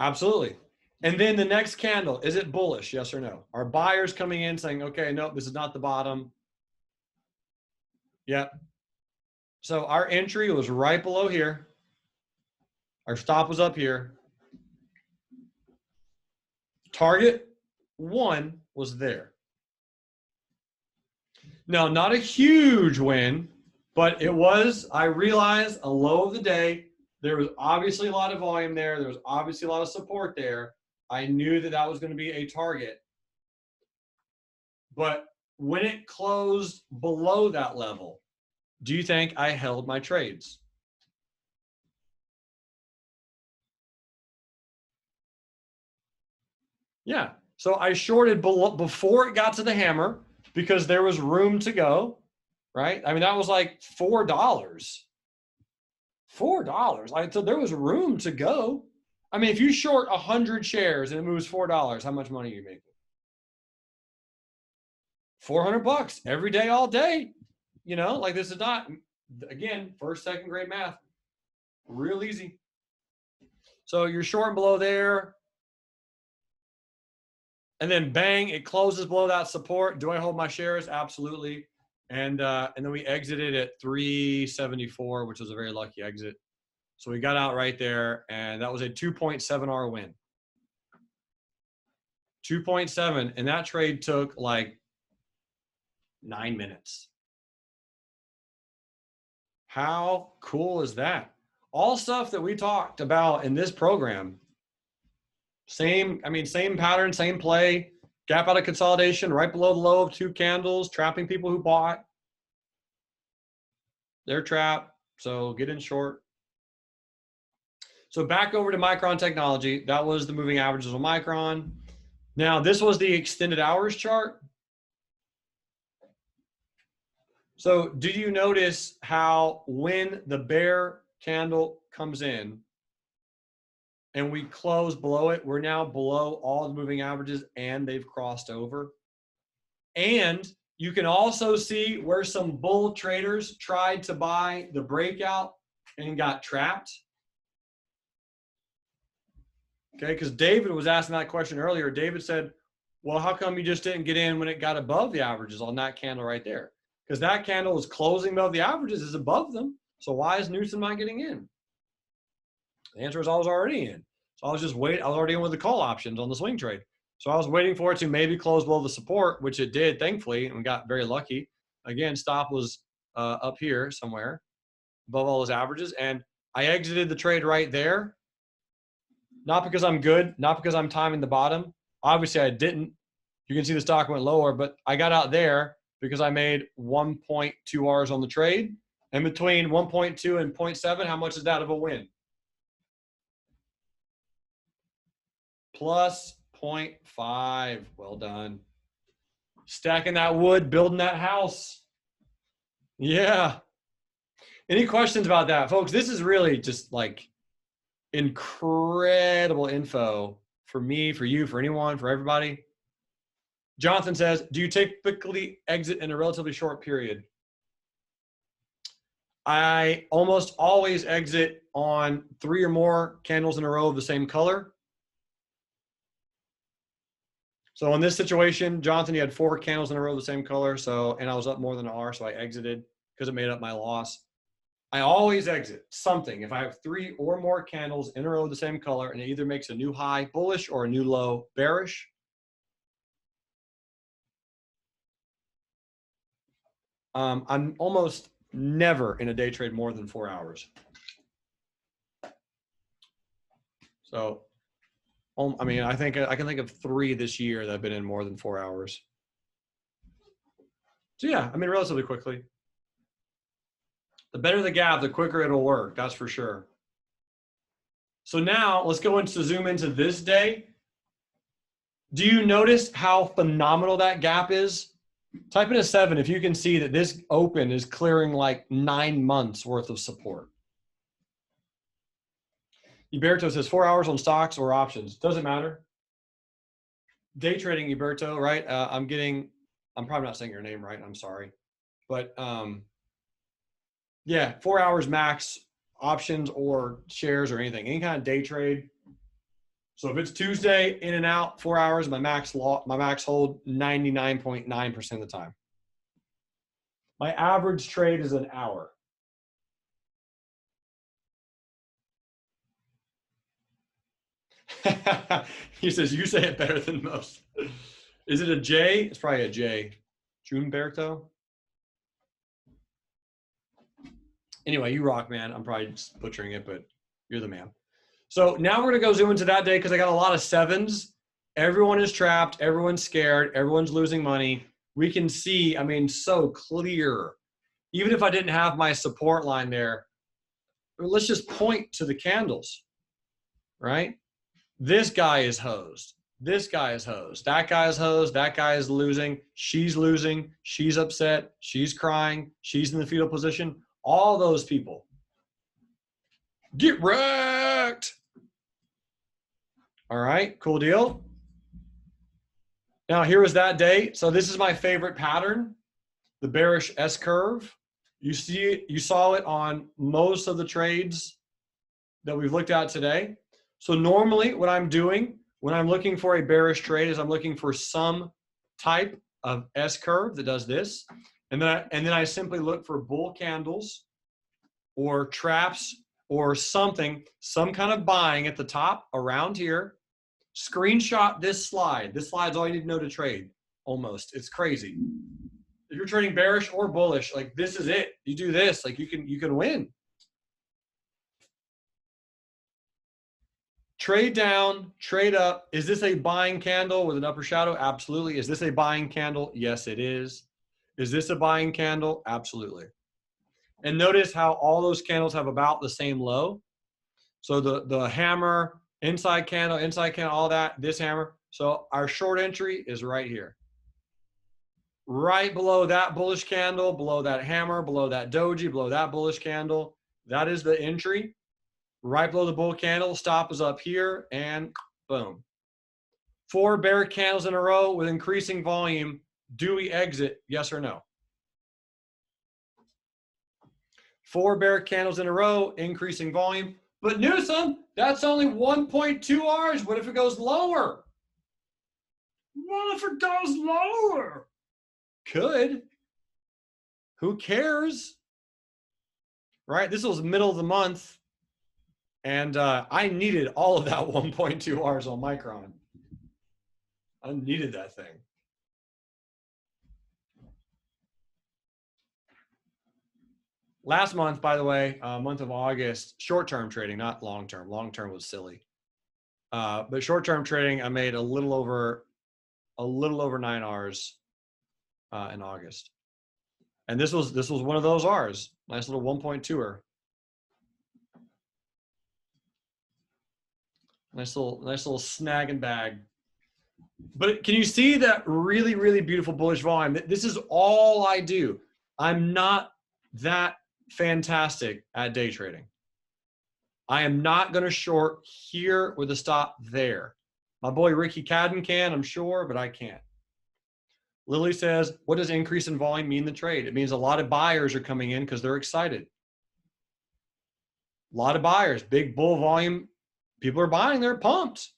Absolutely. And then the next candle, is it bullish? Yes or no? Are buyers coming in saying, okay, no, this is not the bottom? Yep. So our entry was right below here. Our stop was up here. Target 1 was there. Now, not a huge win, but it was, I realized, a low of the day. There was obviously a lot of volume there. There was obviously a lot of support there. I knew that that was going to be a target. But when it closed below that level, do you think I held my trades? Yeah. So I shorted before it got to the hammer because there was room to go, right? I mean, that was like $4. $4. So there was room to go. I mean, if you short 100 shares and it moves $4, how much money are you making? $400 every day, all day. You know, like, this is not, again, first, second grade math. Real easy. So you're shorting below there. And then bang, it closes below that support. Do I hold my shares? Absolutely. And then we exited at 374, which was a very lucky exit. So we got out right there, and that was a 2.7R win. 2.7, and that trade took like 9 minutes. How cool is that? All stuff that we talked about in this program. Same pattern, same play. Gap out of consolidation right below the low of 2 candles, trapping people who bought. They're trapped, so get in short. So back over to Micron technology. That was the moving averages on Micron. Now, this was the extended hours chart. So do you notice how when the bear candle comes in and we close below it, we're now below all the moving averages and they've crossed over? And you can also see where some bull traders tried to buy the breakout and got trapped. Okay, because David was asking that question earlier. David said, well, how come you just didn't get in when it got above the averages on that candle right there? Because that candle was closing above the averages, is above them. So why is Newsom not getting in? The answer is I was already in. So I was just waiting. I was already in with the call options on the swing trade. So I was waiting for it to maybe close below the support, which it did, thankfully, and we got very lucky. Again, stop was up here somewhere above all those averages. And I exited the trade right there. Not because I'm good, not because I'm timing the bottom. Obviously, I didn't. You can see the stock went lower, but I got out there because I made 1.2 Rs on the trade. And between 1.2 and 0.7, how much is that of a win? Plus 0.5. Well done. Stacking that wood, building that house. Yeah. Any questions about that, folks? This is really just like incredible info for me, for you, for anyone, for everybody. Jonathan says, do you typically exit in a relatively short period? I almost always exit on 3 or more candles in a row of the same color. So in this situation, Jonathan, you had 4 candles in a row of the same color. So, and I was up more than an R, so I exited because it made up my loss. I always exit something if I have 3 or more candles in a row of the same color and it either makes a new high bullish or a new low bearish. I'm almost never in a day trade more than 4 hours. So, I mean, I think I can think of 3 this year that have been in more than 4 hours. So yeah, I mean, relatively quickly. The better the gap, the quicker it'll work. That's for sure. So now let's go into zoom into this day. Do you notice how phenomenal that gap is? Type in a 7 if you can see that this open is clearing like 9 months worth of support. Huberto says 4 hours on stocks or options. Doesn't matter. Day trading, Huberto, right? I'm probably not saying your name right. I'm sorry. But yeah, 4 hours max, options or shares or anything, any kind of day trade. So if it's Tuesday, in and out, 4 hours, my max hold 99.9% of the time. My average trade is an hour. He says, you say it better than most. Is it a J? It's probably a J. Junberto? Anyway, you rock, man. I'm probably just butchering it, but you're the man. So now we're going to go zoom into that day because I got a lot of 7s. Everyone is trapped. Everyone's scared. Everyone's losing money. We can see, I mean, so clear. Even if I didn't have my support line there, let's just point to the candles, right? This guy is hosed. This guy is hosed. That guy is hosed. That guy is losing. She's losing. She's upset. She's crying. She's in the fetal position. All those people. Get wrecked. All right, cool deal. Now here was that day. So this is my favorite pattern, the bearish S-curve. You see it, you saw it on most of the trades that we've looked at today. So normally what I'm doing when I'm looking for a bearish trade is I'm looking for some type of S-curve that does this. And then I simply look for bull candles or traps or something, some kind of buying at the top around here. Screenshot this slide. This slide's all you need to know to trade, almost. It's crazy. If you're trading bearish or bullish, like this is it. You do this, like you can win. Trade down, trade up. Is this a buying candle with an upper shadow? Absolutely. Is this a buying candle? Yes, it is. Is this a buying candle? Absolutely. And notice how all those candles have about the same low. So the hammer, inside candle, all that, this hammer. So our short entry is right here. Right below that bullish candle, below that hammer, below that doji, below that bullish candle. That is the entry. Right below the bull candle, stop is up here, and boom. 4 bear candles in a row with increasing volume. Do we exit? Yes or no? 4 bear candles in a row, increasing volume. But Newsom, that's only 1.2 hours. What if it goes lower? What if it goes lower? Could. Who cares? Right? This was middle of the month. And I needed all of that 1.2 hours on Micron. I needed that thing. Last month, by the way, month of August, short-term trading, not long-term. Long-term was silly. But short-term trading, I made a little over 9 hours in August. And this was one of those R's. Nice little 1.2er. Nice little snag and bag. But can you see that really, really beautiful bullish volume? This is all I do. I'm not that fantastic at day trading. I am not going to short here with a stop there. My boy Ricky Cadden can, I'm sure, but I can't. Lily says, what does increase in volume mean in the trade? It means a lot of buyers are coming in because they're excited. A lot of buyers, big bull volume. People are buying, they're pumped.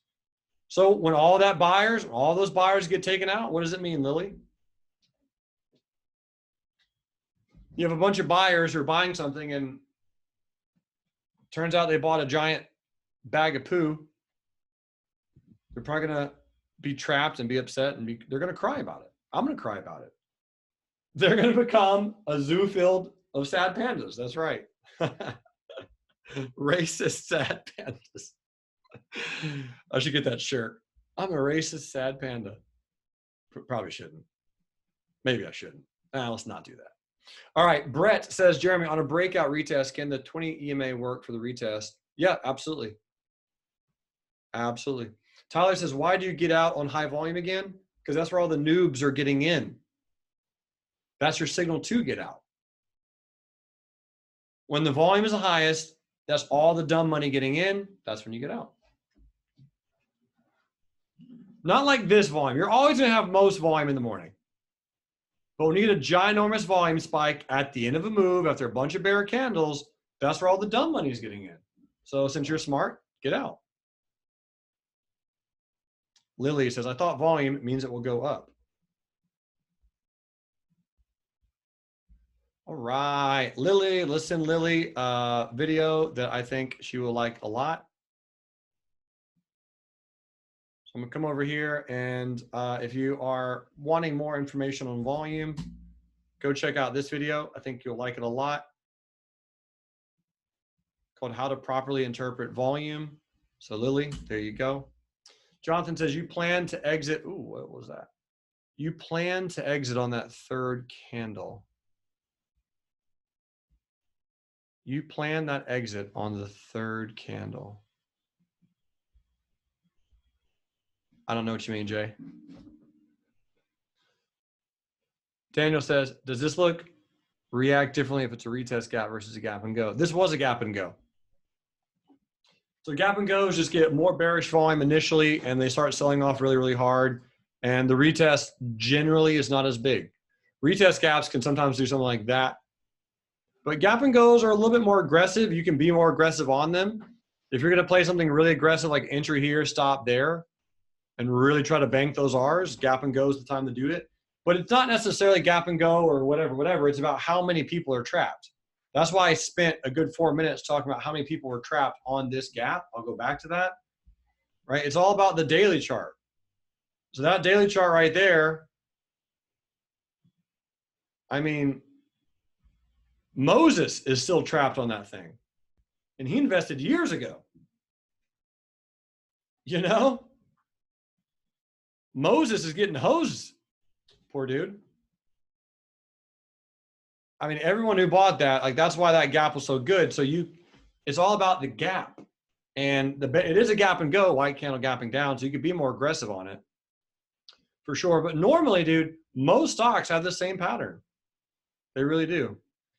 So when all those buyers get taken out, what does it mean, Lily? You have a bunch of buyers who are buying something and turns out they bought a giant bag of poo. They're probably going to be trapped and be upset and they're going to cry about it. I'm going to cry about it. They're going to become a zoo filled of sad pandas. That's right. Racist sad pandas. I should get that shirt. I'm a racist, sad panda. Probably shouldn't. Maybe I shouldn't. Let's not do that. All right. Brett says, Jeremy, on a breakout retest, can the 20 EMA work for the retest? Yeah, absolutely. Absolutely. Tyler says, why do you get out on high volume again? Because that's where all the noobs are getting in. That's your signal to get out. When the volume is the highest, that's all the dumb money getting in. That's when you get out. Not like this volume. You're always going to have most volume in the morning. But when you get a ginormous volume spike at the end of a move after a bunch of bear candles, that's where all the dumb money is getting in. So since you're smart, get out. Lily says, I thought volume means it will go up. All right, Lily, listen, Lily, video that I think she will like a lot. So I'm gonna come over here, and if you are wanting more information on volume, go check out this video. I think you'll like it a lot. Called How to Properly Interpret Volume. So Lily, there you go. Jonathan says, you plan to exit. Ooh, what was that? You plan to exit on that third candle. You plan that exit on the third candle. I don't know what you mean, Jay. Daniel says, does this look react differently if it's a retest gap versus a gap and go? This was a gap and go. So gap and goes just get more bearish volume initially, and they start selling off really, really hard. And the retest generally is not as big. Retest gaps can sometimes do something like that. But gap and goes are a little bit more aggressive. You can be more aggressive on them. If you're going to play something really aggressive like entry here, stop there, and really try to bank those R's, gap and go is the time to do it. But it's not necessarily gap and go or whatever. It's about how many people are trapped. That's why I spent a good 4 minutes talking about how many people were trapped on this gap. I'll go back to that, right? It's all about the daily chart. So that daily chart right there, I mean, Moses is still trapped on that thing. And he invested years ago. You know? Moses is getting hosed. Poor dude. I mean, everyone who bought that, like, that's why that gap was so good. So it's all about the gap. And it is a gap and go, white candle gapping down. So you could be more aggressive on it for sure. But normally, dude, most stocks have the same pattern. They really do.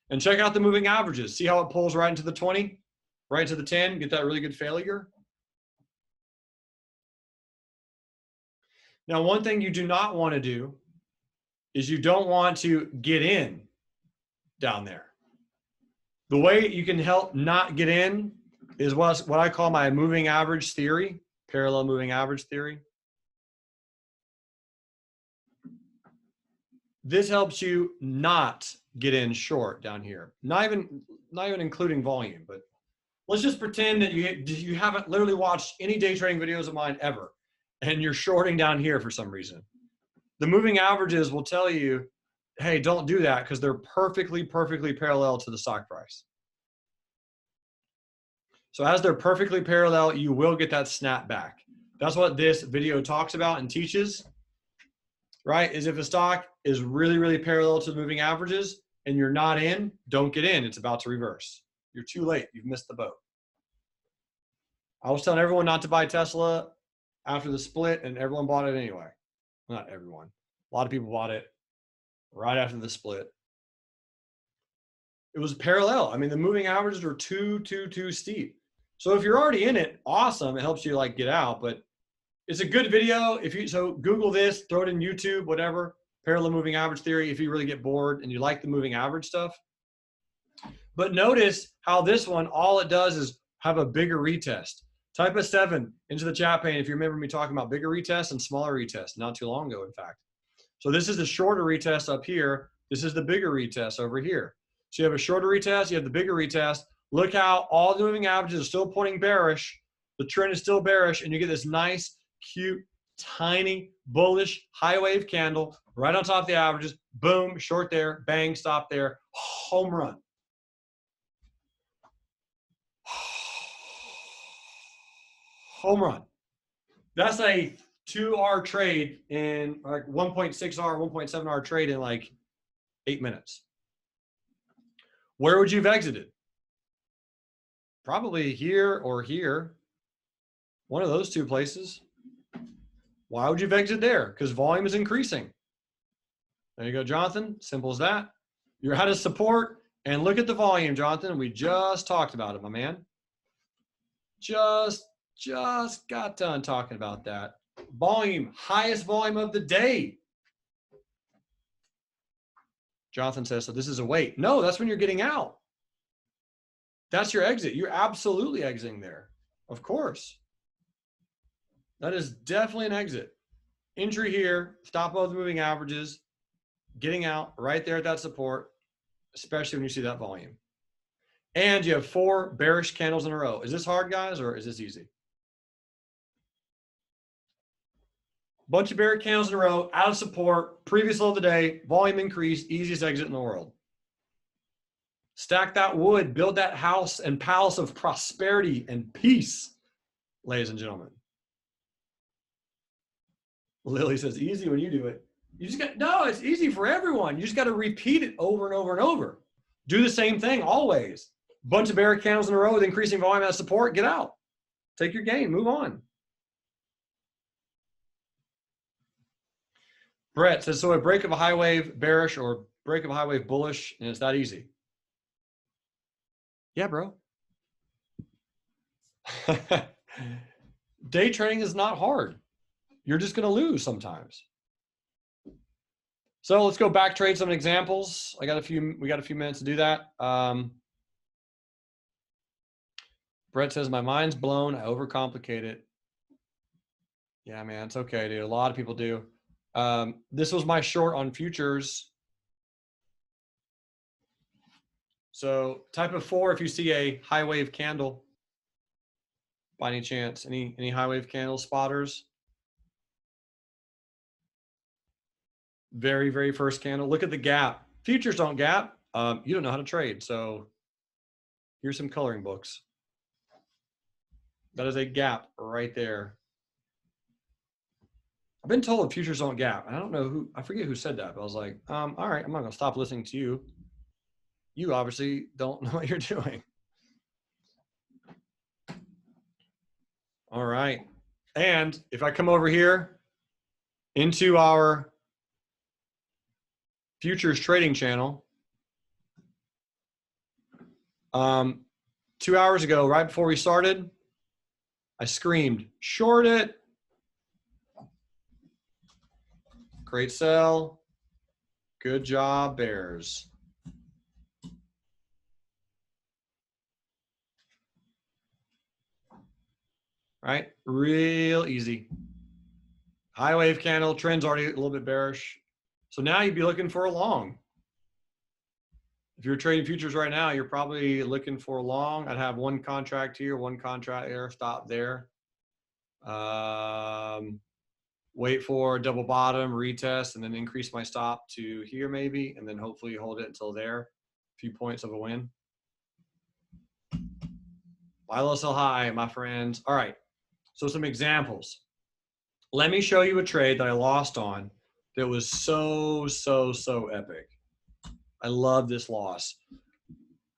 And check out the moving averages. See how it pulls right into the 20, right to the 10, get that really good failure. Now, one thing you do not want to do is you don't want to get in down there. The way you can help not get in is what I call my moving average theory, parallel moving average theory. This helps you not get in short down here. Not even including volume, but let's just pretend that you haven't literally watched any day trading videos of mine ever, and you're shorting down here for some reason. The moving averages will tell you, hey, don't do that because they're perfectly parallel to the stock price. So as they're perfectly parallel, you will get that snap back. That's what this video talks about and teaches, right? Is if a stock is really parallel to the moving averages and you're not in, don't get in. It's about to reverse. You're too late. You've missed the boat. I was telling everyone not to buy Tesla after the split, and everyone bought it anyway. Not everyone. A lot of people bought it right after the split. It was parallel. I mean, the moving averages were too steep. So if you're already in it, awesome. It helps you like get out, but it's a good video. So Google this, throw it in YouTube, whatever, parallel moving average theory, if you really get bored and you like the moving average stuff. But notice how this one, all it does is have a bigger retest. Type a 7 into the chat pane if you remember me talking about bigger retests and smaller retests not too long ago, in fact. So this is the shorter retest up here. This is the bigger retest over here. So you have a shorter retest, you have the bigger retest. Look how all the moving averages are still pointing bearish. The trend is still bearish, and you get this nice, cute, tiny, bullish, high wave candle right on top of the averages. Boom, short there, bang, stop there, home run. home run. That's a 2-hour trade in like 1.6-hour, 1.7-hour trade in like 8 minutes. Where would you have exited? Probably here or here. One of those two places. Why would you have exited there? Because volume is increasing. There you go, Jonathan. Simple as that. You're out of support. And look at the volume, Jonathan. We just talked about it, my man. Just got done talking about that. Volume, highest volume of the day. Jonathan says, so this is a wait. No, that's when you're getting out. That's your exit. You're absolutely exiting there. Of course. That is definitely an exit. Entry here, stop above the moving averages, getting out right there at that support, especially when you see that volume. And you have 4 bearish candles in a row. Is this hard, guys, or is this easy? Bunch of bearish candles in a row, out of support, previous low of the day, volume increase, easiest exit in the world. Stack that wood, build that house and palace of prosperity and peace, ladies and gentlemen. Lily says, easy when you do it. You just got, no, it's easy for everyone. You just got to repeat it over and over and over. Do the same thing always. Bunch of bearish candles in a row with increasing volume as support, get out. Take your gain, move on. Brett says, so a break of a high wave bearish or break of a high wave bullish, and it's that easy. Yeah, bro. Day trading is not hard. You're just going to lose sometimes. So let's go back trade some examples. We got a few minutes to do that. Brett says, my mind's blown. I overcomplicate it. Yeah, man, it's okay, dude. A lot of people do. This was my short on futures. So type of 4 if you see a high wave candle by any chance. Any high wave candle spotters? Very, very first candle. Look at the gap. Futures don't gap. You don't know how to trade. So here's some coloring books. That is a gap right there. I've been told futures don't gap. I don't know who, I forget who said that, but I was like, all right, I'm not going to stop listening to you. You obviously don't know what you're doing. All right. And if I come over here into our futures trading channel, 2 hours ago, right before we started, I screamed, short it. Great sell. Good job, bears. Right? Real easy. High wave candle, trend's already a little bit bearish. So now you'd be looking for a long. If you're trading futures right now, you're probably looking for a long. I'd have one contract here, one contract there, stop there. Wait for a double bottom, retest, and then increase my stop to here maybe, and then hopefully hold it until there. A few points of a win. Buy low, sell high, my friends. All right, so some examples. Let me show you a trade that I lost on that was so epic. I love this loss.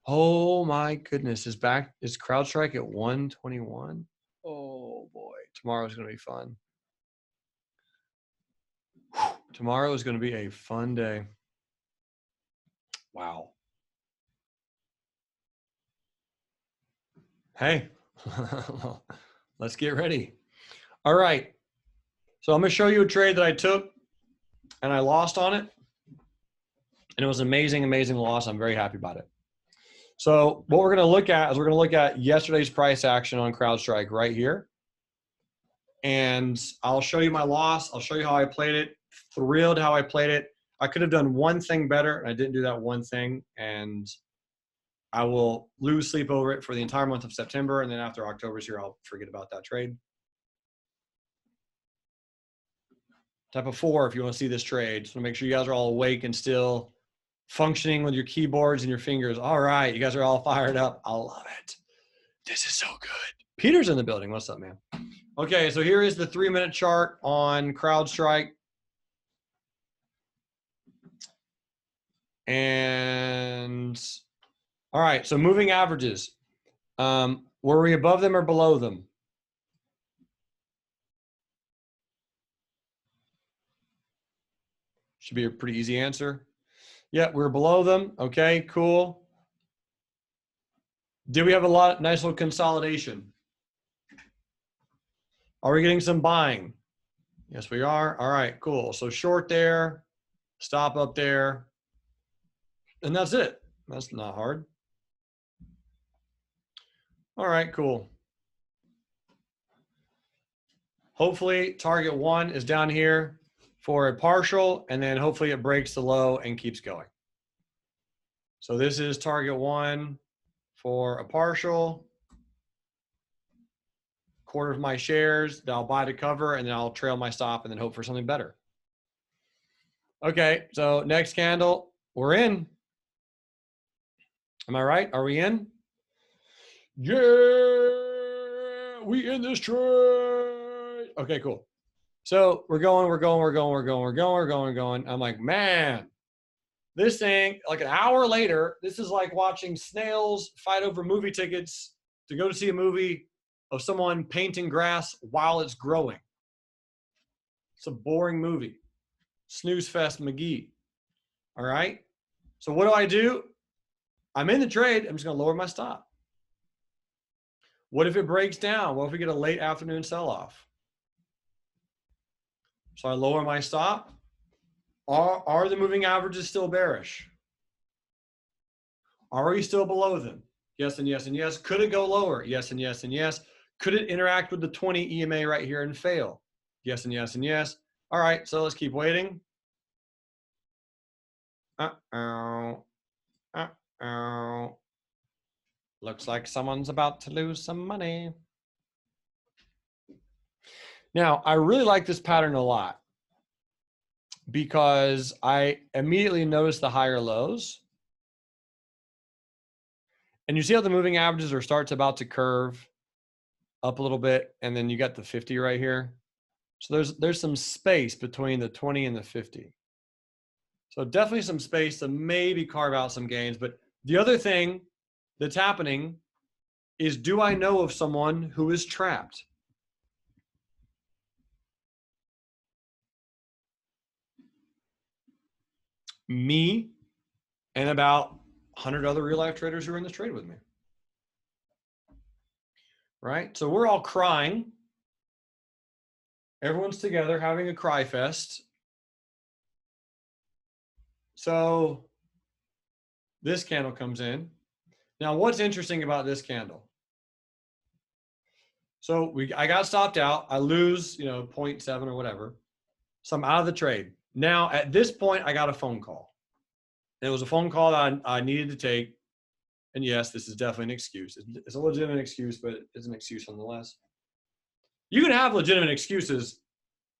Oh my goodness, is CrowdStrike at 121? Oh boy, tomorrow's gonna be fun. Tomorrow is going to be a fun day. Wow. Hey, let's get ready. All right. So I'm going to show you a trade that I took and I lost on it. And it was an amazing, amazing loss. I'm very happy about it. So what we're going to look at is we're going to look at yesterday's price action on CrowdStrike right here. And I'll show you my loss. I'll show you how I played it. Thrilled how I played it. I could have done one thing better, and I didn't do that one thing, and I will lose sleep over it for the entire month of September, and then after October's here, I'll forget about that trade. Type of 4 if you want to see this trade. So make sure you guys are all awake and still functioning with your keyboards and your fingers. All right, you guys are all fired up. I love it. This is so good. Peter's in the building. What's up, man? Okay, so here is the 3-minute chart on CrowdStrike. And all right, so moving averages. Were we above them or below them? Should be a pretty easy answer. Yeah, we're below them. Okay, cool. Did we have a nice little consolidation? Are we getting some buying? Yes, we are. All right, cool. So short there, stop up there, and that's it. That's not hard. All right, cool. Hopefully target 1 is down here for a partial, and then hopefully it breaks the low and keeps going. So this is target 1 for a partial. Quarter of my shares that I'll buy to cover, and then I'll trail my stop and then hope for something better. Okay, so next candle, we're in. Am I right? Are we in? Yeah, we in this trade. Okay, cool. So we're going. I'm like, man, this thing, like an hour later, this is like watching snails fight over movie tickets to go to see a movie of someone painting grass while it's growing. It's a boring movie. Snooze fest McGee. All right. So what do? I'm in the trade. I'm just going to lower my stop. What if it breaks down? What if we get a late afternoon sell-off? So I lower my stop. Are the moving averages still bearish? Are we still below them? Yes and yes and yes. Could it go lower? Yes and yes and yes. Could it interact with the 20 EMA right here and fail? Yes and yes and yes. All right, so let's keep waiting. Uh-oh. Uh-oh. Looks like someone's about to lose some money. Now, I really like this pattern a lot because I immediately noticed the higher lows. And you see how the moving averages are about to curve up a little bit, and then you got the 50 right here. So there's some space between the 20 and the 50. So definitely some space to maybe carve out some gains. But the other thing that's happening is, do I know of someone who is trapped? Me and about 100 other real life traders who are in this trade with me. Right? So we're all crying. Everyone's together having a cry fest. So this candle comes in. Now, what's interesting about this candle? So I got stopped out. I lose, 0.7 or whatever. So I'm out of the trade. Now, at this point, I got a phone call. And it was a phone call that I needed to take. And yes, this is definitely an excuse. It's a legitimate excuse, but it's an excuse nonetheless. You can have legitimate excuses,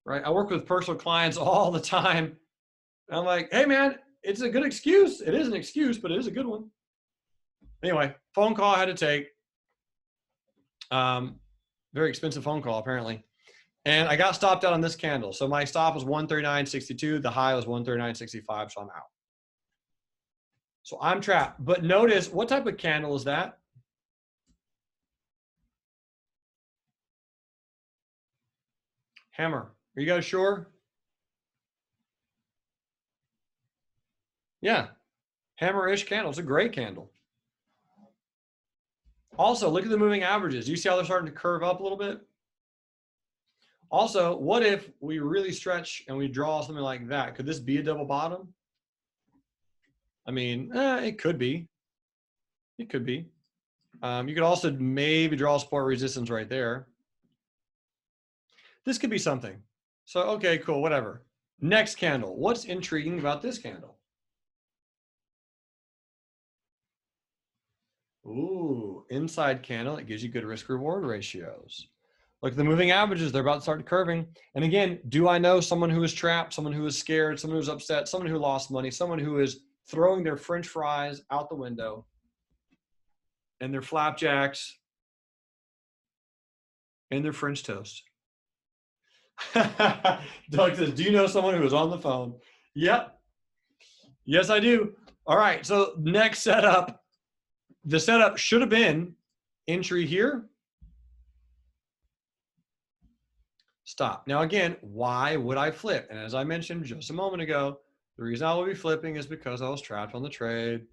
right? I work with personal clients all the time. And I'm like, hey, man, it's a good excuse. It is an excuse, but it is a good one. Anyway, phone call I had to take. Very expensive phone call, apparently. And I got stopped out on this candle. So my stop was 139.62. The high was 139.65, so I'm out. So I'm trapped. But notice, what type of candle is that? Hammer. Are you guys sure? Yeah. Hammer-ish candle. It's a great candle. Also, look at the moving averages. You see how they're starting to curve up a little bit? Also, what if we really stretch and we draw something like that? Could this be a double bottom? I mean, it could be. It could be. You could also maybe draw support resistance right there. This could be something. So, okay, cool, whatever. Next candle. What's intriguing about this candle? Ooh, inside candle. It gives you good risk reward ratios. Look at the moving averages. They're about to start curving. And again, do I know someone who is trapped, someone who is scared, someone who's upset, someone who lost money, someone who is throwing their French fries out the window and their flapjacks and their French toast? Doug says, do you know someone who is on the phone? Yep. Yes, I do. All right. So next setup, the setup should have been entry here. Stop. Now, again, why would I flip? And as I mentioned just a moment ago, the reason I will be flipping is because I was trapped on the trade,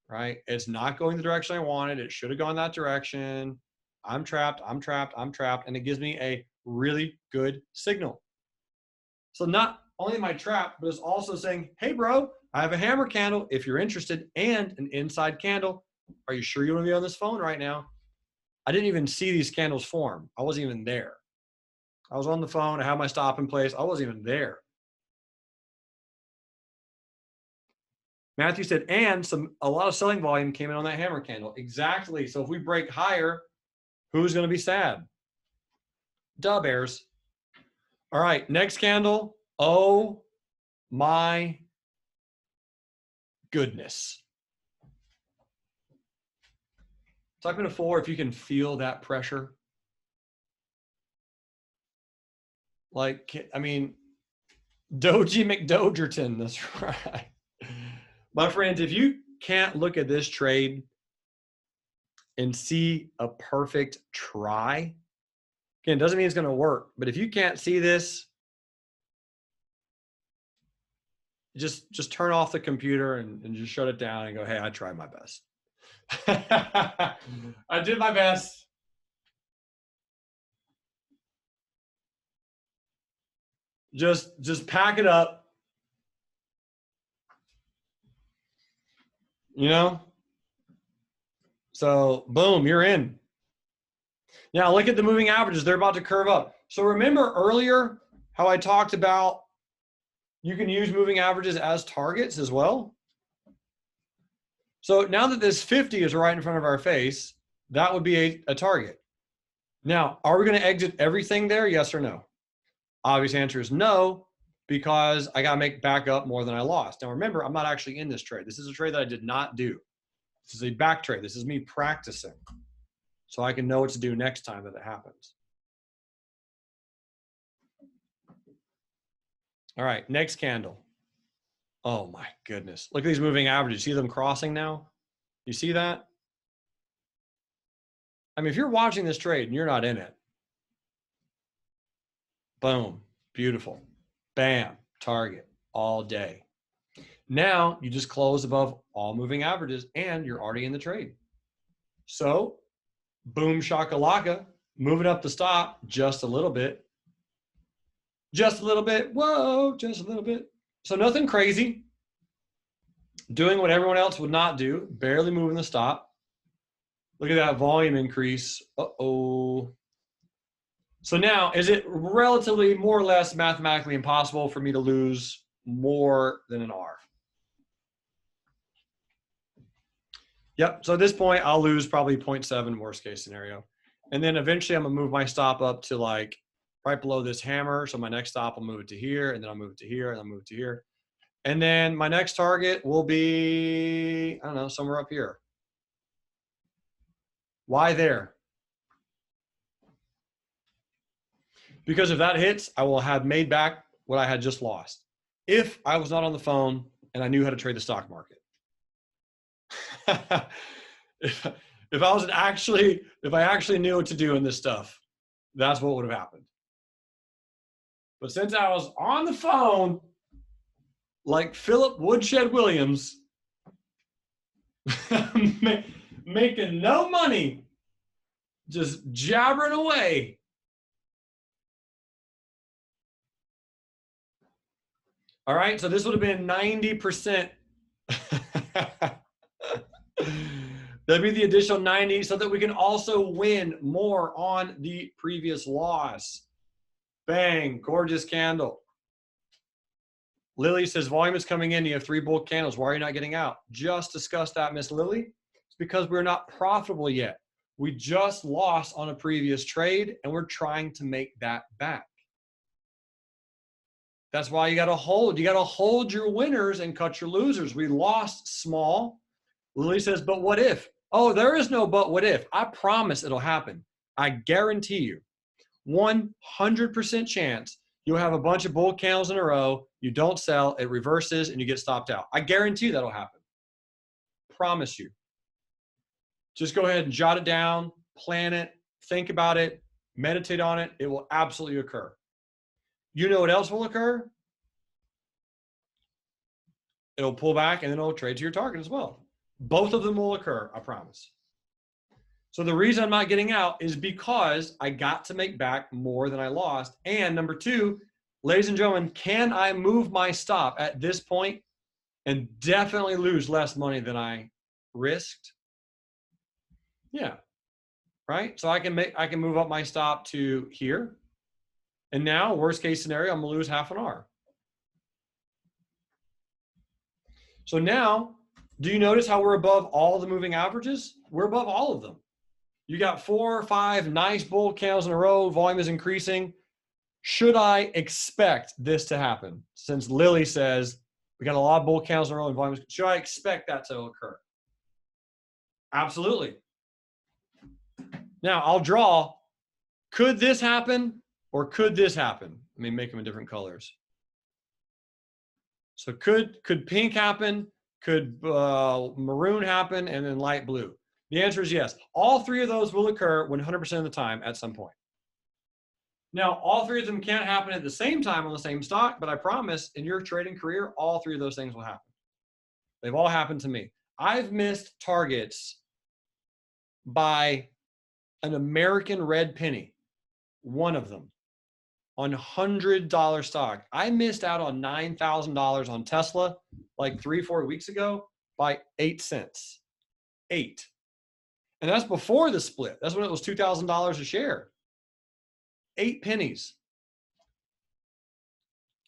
right? It's not going the direction I wanted. It should have gone that direction. I'm trapped, I'm trapped, I'm trapped. And it gives me a really good signal. So not only am I trapped, but it's also saying, hey, bro, I have a hammer candle if you're interested and an inside candle. Are you sure you want to be on this phone right now? I didn't even see these candles form. I wasn't even there. I was on the phone. I had my stop in place. I wasn't even there. Matthew said, and a lot of selling volume came in on that hammer candle. Exactly. So if we break higher, who's going to be sad? Duh, bears. All right, next candle. Oh my goodness. Type in a 4 if you can feel that pressure. Like, I mean, Doji McDogerton, that's right. My friends, if you can't look at this trade and see a perfect try, again, doesn't mean it's going to work, but if you can't see this, just turn off the computer and just shut it down and go, hey, I tried my best. I did my best. Just pack it up. You know? So, boom, you're in. Now, look at the moving averages. They're about to curve up. So remember earlier how I talked about you can use moving averages as targets as well? So now that this 50 is right in front of our face, that would be a target. Now, are we going to exit everything there? Yes or no? Obvious answer is no, because I got to make back up more than I lost. Now, remember, I'm not actually in this trade. This is a trade that I did not do. This is a back trade. This is me practicing so I can know what to do next time that it happens. All right, next candle. Oh my goodness. Look at these moving averages. See them crossing now? You see that? I mean, if you're watching this trade and you're not in it, boom, beautiful. Bam, target all day. Now you just close above all moving averages and you're already in the trade. So boom shakalaka, moving up the stop just a little bit. Just a little bit. Whoa, just a little bit. So nothing crazy. Doing what everyone else would not do, barely moving the stop. Look at that volume increase. Uh-oh. So now, is it relatively more or less mathematically impossible for me to lose more than an R? Yep, so at this point, I'll lose probably 0.7 worst case scenario. And then eventually I'm gonna move my stop up to like right below this hammer. So my next stop, I'll move it to here, and then I'll move it to here, and I'll move it to here. And then my next target will be, I don't know, somewhere up here. Why there? Because if that hits, I will have made back what I had just lost. If I was not on the phone and I knew how to trade the stock market. if I actually knew what to do in this stuff, that's what would have happened. But since I was on the phone, like Philip Woodshed Williams, making no money, just jabbering away. All right, so this would have been 90%. That'd be the additional 90 so that we can also win more on the previous loss. Bang, gorgeous candle. Lily says, volume is coming in. You have 3 bull candles. Why are you not getting out? Just discussed that, Miss Lily. It's because we're not profitable yet. We just lost on a previous trade, and we're trying to make that back. That's why you got to hold. You got to hold your winners and cut your losers. We lost small. Lily says, but what if? Oh, there is no but what if. I promise it'll happen. I guarantee you. 100% chance you'll have a bunch of bull candles in a row, you don't sell, it reverses, and you get stopped out. I guarantee you that'll happen. Promise you. Just go ahead and jot it down, plan it, think about it, meditate on it. It will absolutely occur. You know what else will occur? It'll pull back and then it'll trade to your target as well. Both of them will occur, I promise. So the reason I'm not getting out is because I got to make back more than I lost. And number two, ladies and gentlemen, can I move my stop at this point and definitely lose less money than I risked? Yeah, right? So I can move up my stop to here. And now, worst case scenario, I'm gonna lose half an R. So now, do you notice how we're above all the moving averages? We're above all of them. You got 4 or 5 nice bull candles in a row, volume is increasing. Should I expect this to happen? Since Lily says we got a lot of bull candles in a row and volume, should I expect that to occur? Absolutely. Now I'll draw, could this happen or could this happen? Let me make them in different colors. So could pink happen? Could maroon happen? And then light blue? The answer is yes. All three of those will occur 100% of the time at some point. Now, all three of them can't happen at the same time on the same stock, but I promise in your trading career, all three of those things will happen. They've all happened to me. I've missed targets by an American red penny, one of them, on $100 stock. I missed out on $9,000 on Tesla like 3-4 weeks ago by 8 cents. 8. And that's before the split. That's when it was $2,000 a share. 8 pennies.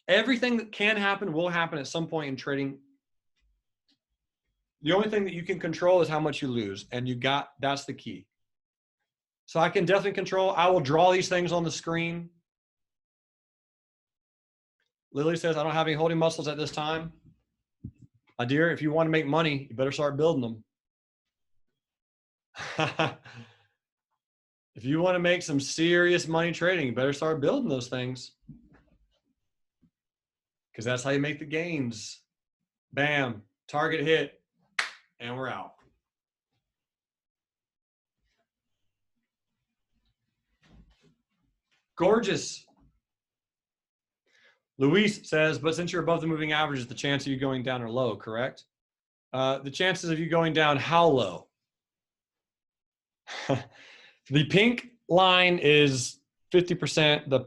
Everything that can happen will happen at some point in trading. The only thing that you can control is how much you lose. And that's the key. So I can definitely control. I will draw these things on the screen. Lily says, I don't have any holding muscles at this time. My dear, if you want to make money, you better start building them. If you want to make some serious money trading, you better start building those things. Because that's how you make the gains. Bam, target hit, and we're out. Gorgeous. Luis says, but since you're above the moving averages, the chance of you going down are low, correct? The chances of you going down, how low? The pink line is 50%. The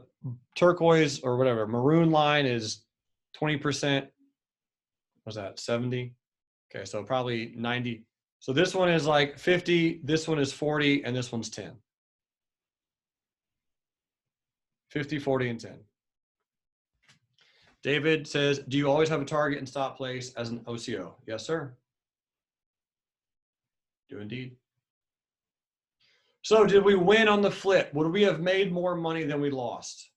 turquoise or whatever, maroon line is 20%. What's that, 70? Okay, so probably 90. So this one is like 50, this one is 40, and this one's 10. 50, 40, and 10. David says, do you always have a target and stop place as an OCO? Yes, sir. Do indeed. So did we win on the flip? Would we have made more money than we lost?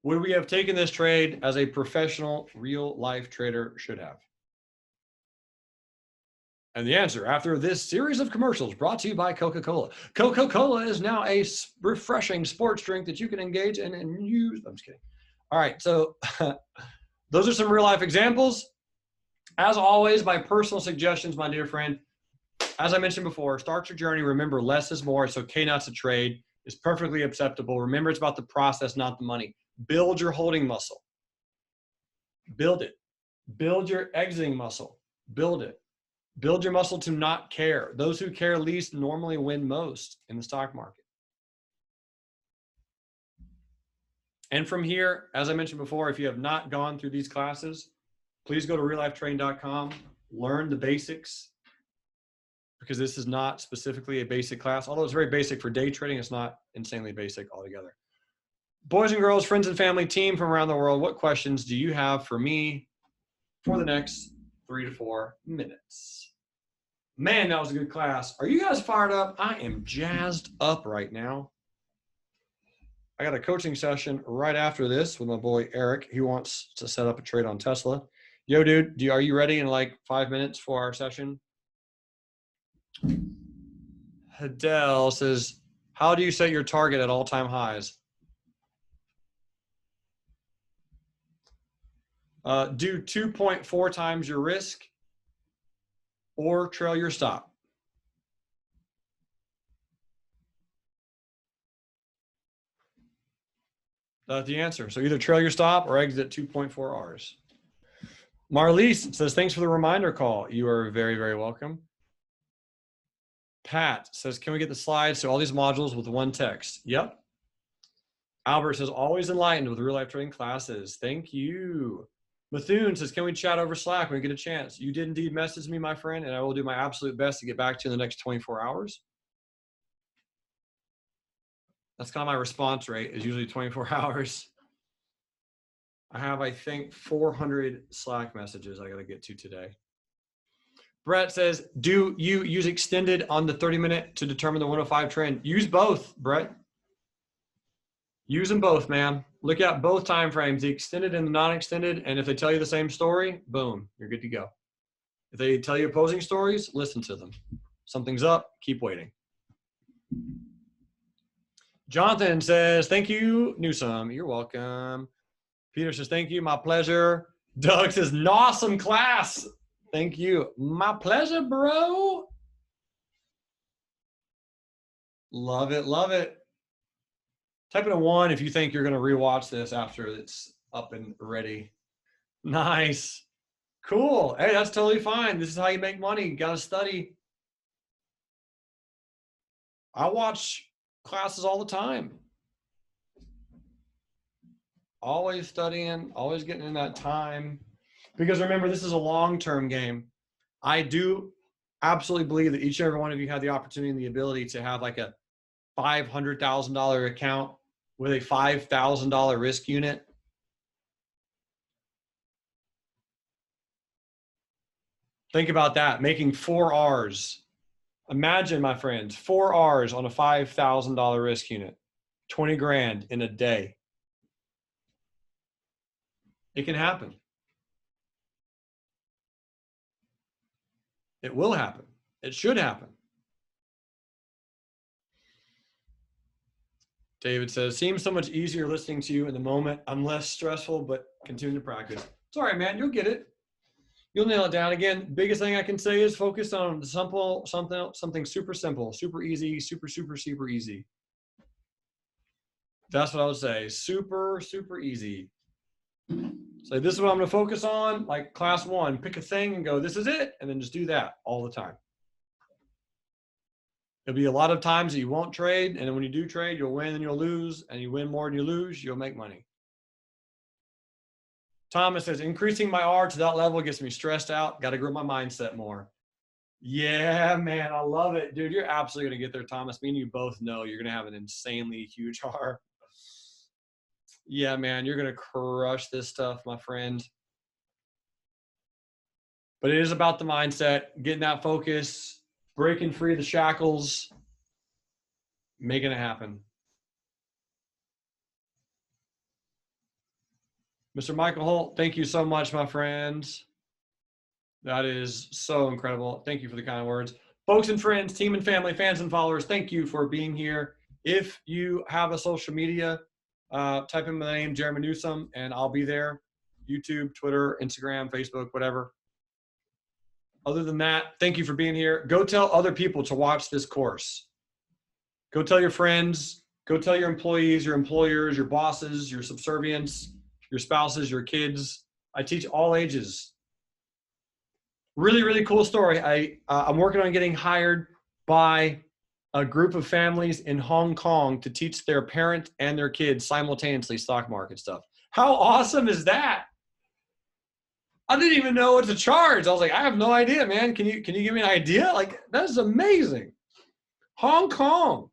Would we have taken this trade as a professional, real-life trader should have? And the answer, after this series of commercials brought to you by Coca-Cola. Coca-Cola is now a refreshing sports drink that you can engage in and use. I'm just kidding. All right, so those are some real-life examples. As always, my personal suggestions, my dear friend, as I mentioned before, start your journey. Remember, less is more. It's okay not to trade. It's perfectly acceptable. Remember, it's about the process, not the money. Build your holding muscle. Build it. Build your exiting muscle. Build it. Build your muscle to not care. Those who care least normally win most in the stock market. And from here, as I mentioned before, if you have not gone through these classes, please go to reallifetraining.com, learn the basics, because this is not specifically a basic class. Although it's very basic for day trading, it's not insanely basic altogether. Boys and girls, friends and family, team from around the world, what questions do you have for me for the next 3 to 4 minutes? Man, that was a good class. Are you guys fired up? I am jazzed up right now. I got a coaching session right after this with my boy Eric. He wants to set up a trade on Tesla. Yo, dude, are you ready in like 5 minutes for our session? Hadel says, How do you set your target at all-time highs? Do 2.4 times your risk or trail your stop. That's the answer. So either trail your stop or exit 2.4 Rs. Marlise says, thanks for the reminder call. You are very, very welcome. Pat says, can we get the slides to all these modules with one text? Yep. Albert says, always enlightened with real life trading classes. Thank you. Bethune says, can we chat over Slack when we get a chance? You did indeed message me, my friend, and I will do my absolute best to get back to you in the next 24 hours. That's kind of my response rate, is usually 24 hours. I have, I think, 400 Slack messages I got to get to today. Brett says, do you use extended on the 30-minute to determine the 105 trend? Use both, Brett. Use them both, man. Look at both time frames, the extended and the non-extended, and if they tell you the same story, boom, you're good to go. If they tell you opposing stories, listen to them. Something's up, keep waiting. Jonathan says, thank you, Newsome. You're welcome. Peter says, thank you, my pleasure. Doug says, awesome class. Thank you. My pleasure, bro. Love it, love it. Type in a 1 if you think you're going to rewatch this after it's up and ready. Nice. Cool. Hey, that's totally fine. This is how you make money. You got to study. I watch classes all the time. Always studying, always getting in that time. Because remember, this is a long-term game. I do absolutely believe that each and every one of you have the opportunity and the ability to have like a $500,000 account with a $5,000 risk unit. Think about that, making 4 Rs. Imagine, my friends, 4 Rs on a $5,000 risk unit, 20 grand in a day. It can happen. It will happen. It should happen. David says, seems so much easier listening to you in the moment. I'm less stressful, but continue to practice. It's all right, man. You'll get it. You'll nail it down. Again, biggest thing I can say is focus on simple, something super simple, super easy, super easy. That's what I would say. Super easy. So this is what I'm going to focus on, like class 1. Pick a thing and go, this is it, and then just do that all the time. There'll be a lot of times that you won't trade, and then when you do trade, you'll win and you'll lose, and you win more than you lose, you'll make money. Thomas says, increasing my R to that level gets me stressed out. Got to grow my mindset more. Yeah, man, I love it. Dude, you're absolutely going to get there, Thomas. Me and you both know you're going to have an insanely huge R. Yeah, man, you're going to crush this stuff, my friend. But it is about the mindset, getting that focus, breaking free of the shackles, making it happen. Mr. Michael Holt, thank you so much, my friends. That is so incredible. Thank you for the kind words. Folks and friends, team and family, fans and followers, thank you for being here. If you have a social media, type in my name, Jeremy Newsome, and I'll be there. YouTube, Twitter, Instagram, Facebook, whatever. Other than that, thank you for being here. Go tell other people to watch this course. Go tell your friends. Go tell your employees, your employers, your bosses, your subservients, your spouses, your kids. I teach all ages. Really cool story. I'm working on getting hired by a group of families in Hong Kong to teach their parent and their kids simultaneously stock market stuff. How awesome is that? I didn't even know what to charge. I was like, I have no idea, man. Can you give me an idea? Like, that is amazing. Hong Kong.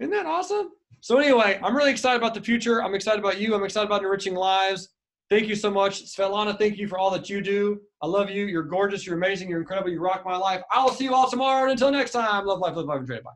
Isn't that awesome? So anyway, I'm really excited about the future. I'm excited about you. I'm excited about enriching lives. Thank you so much. Svetlana, thank you for all that you do. I love you. You're gorgeous. You're amazing. You're incredible. You rock my life. I'll see you all tomorrow. And until next time, love life, and trade. Bye.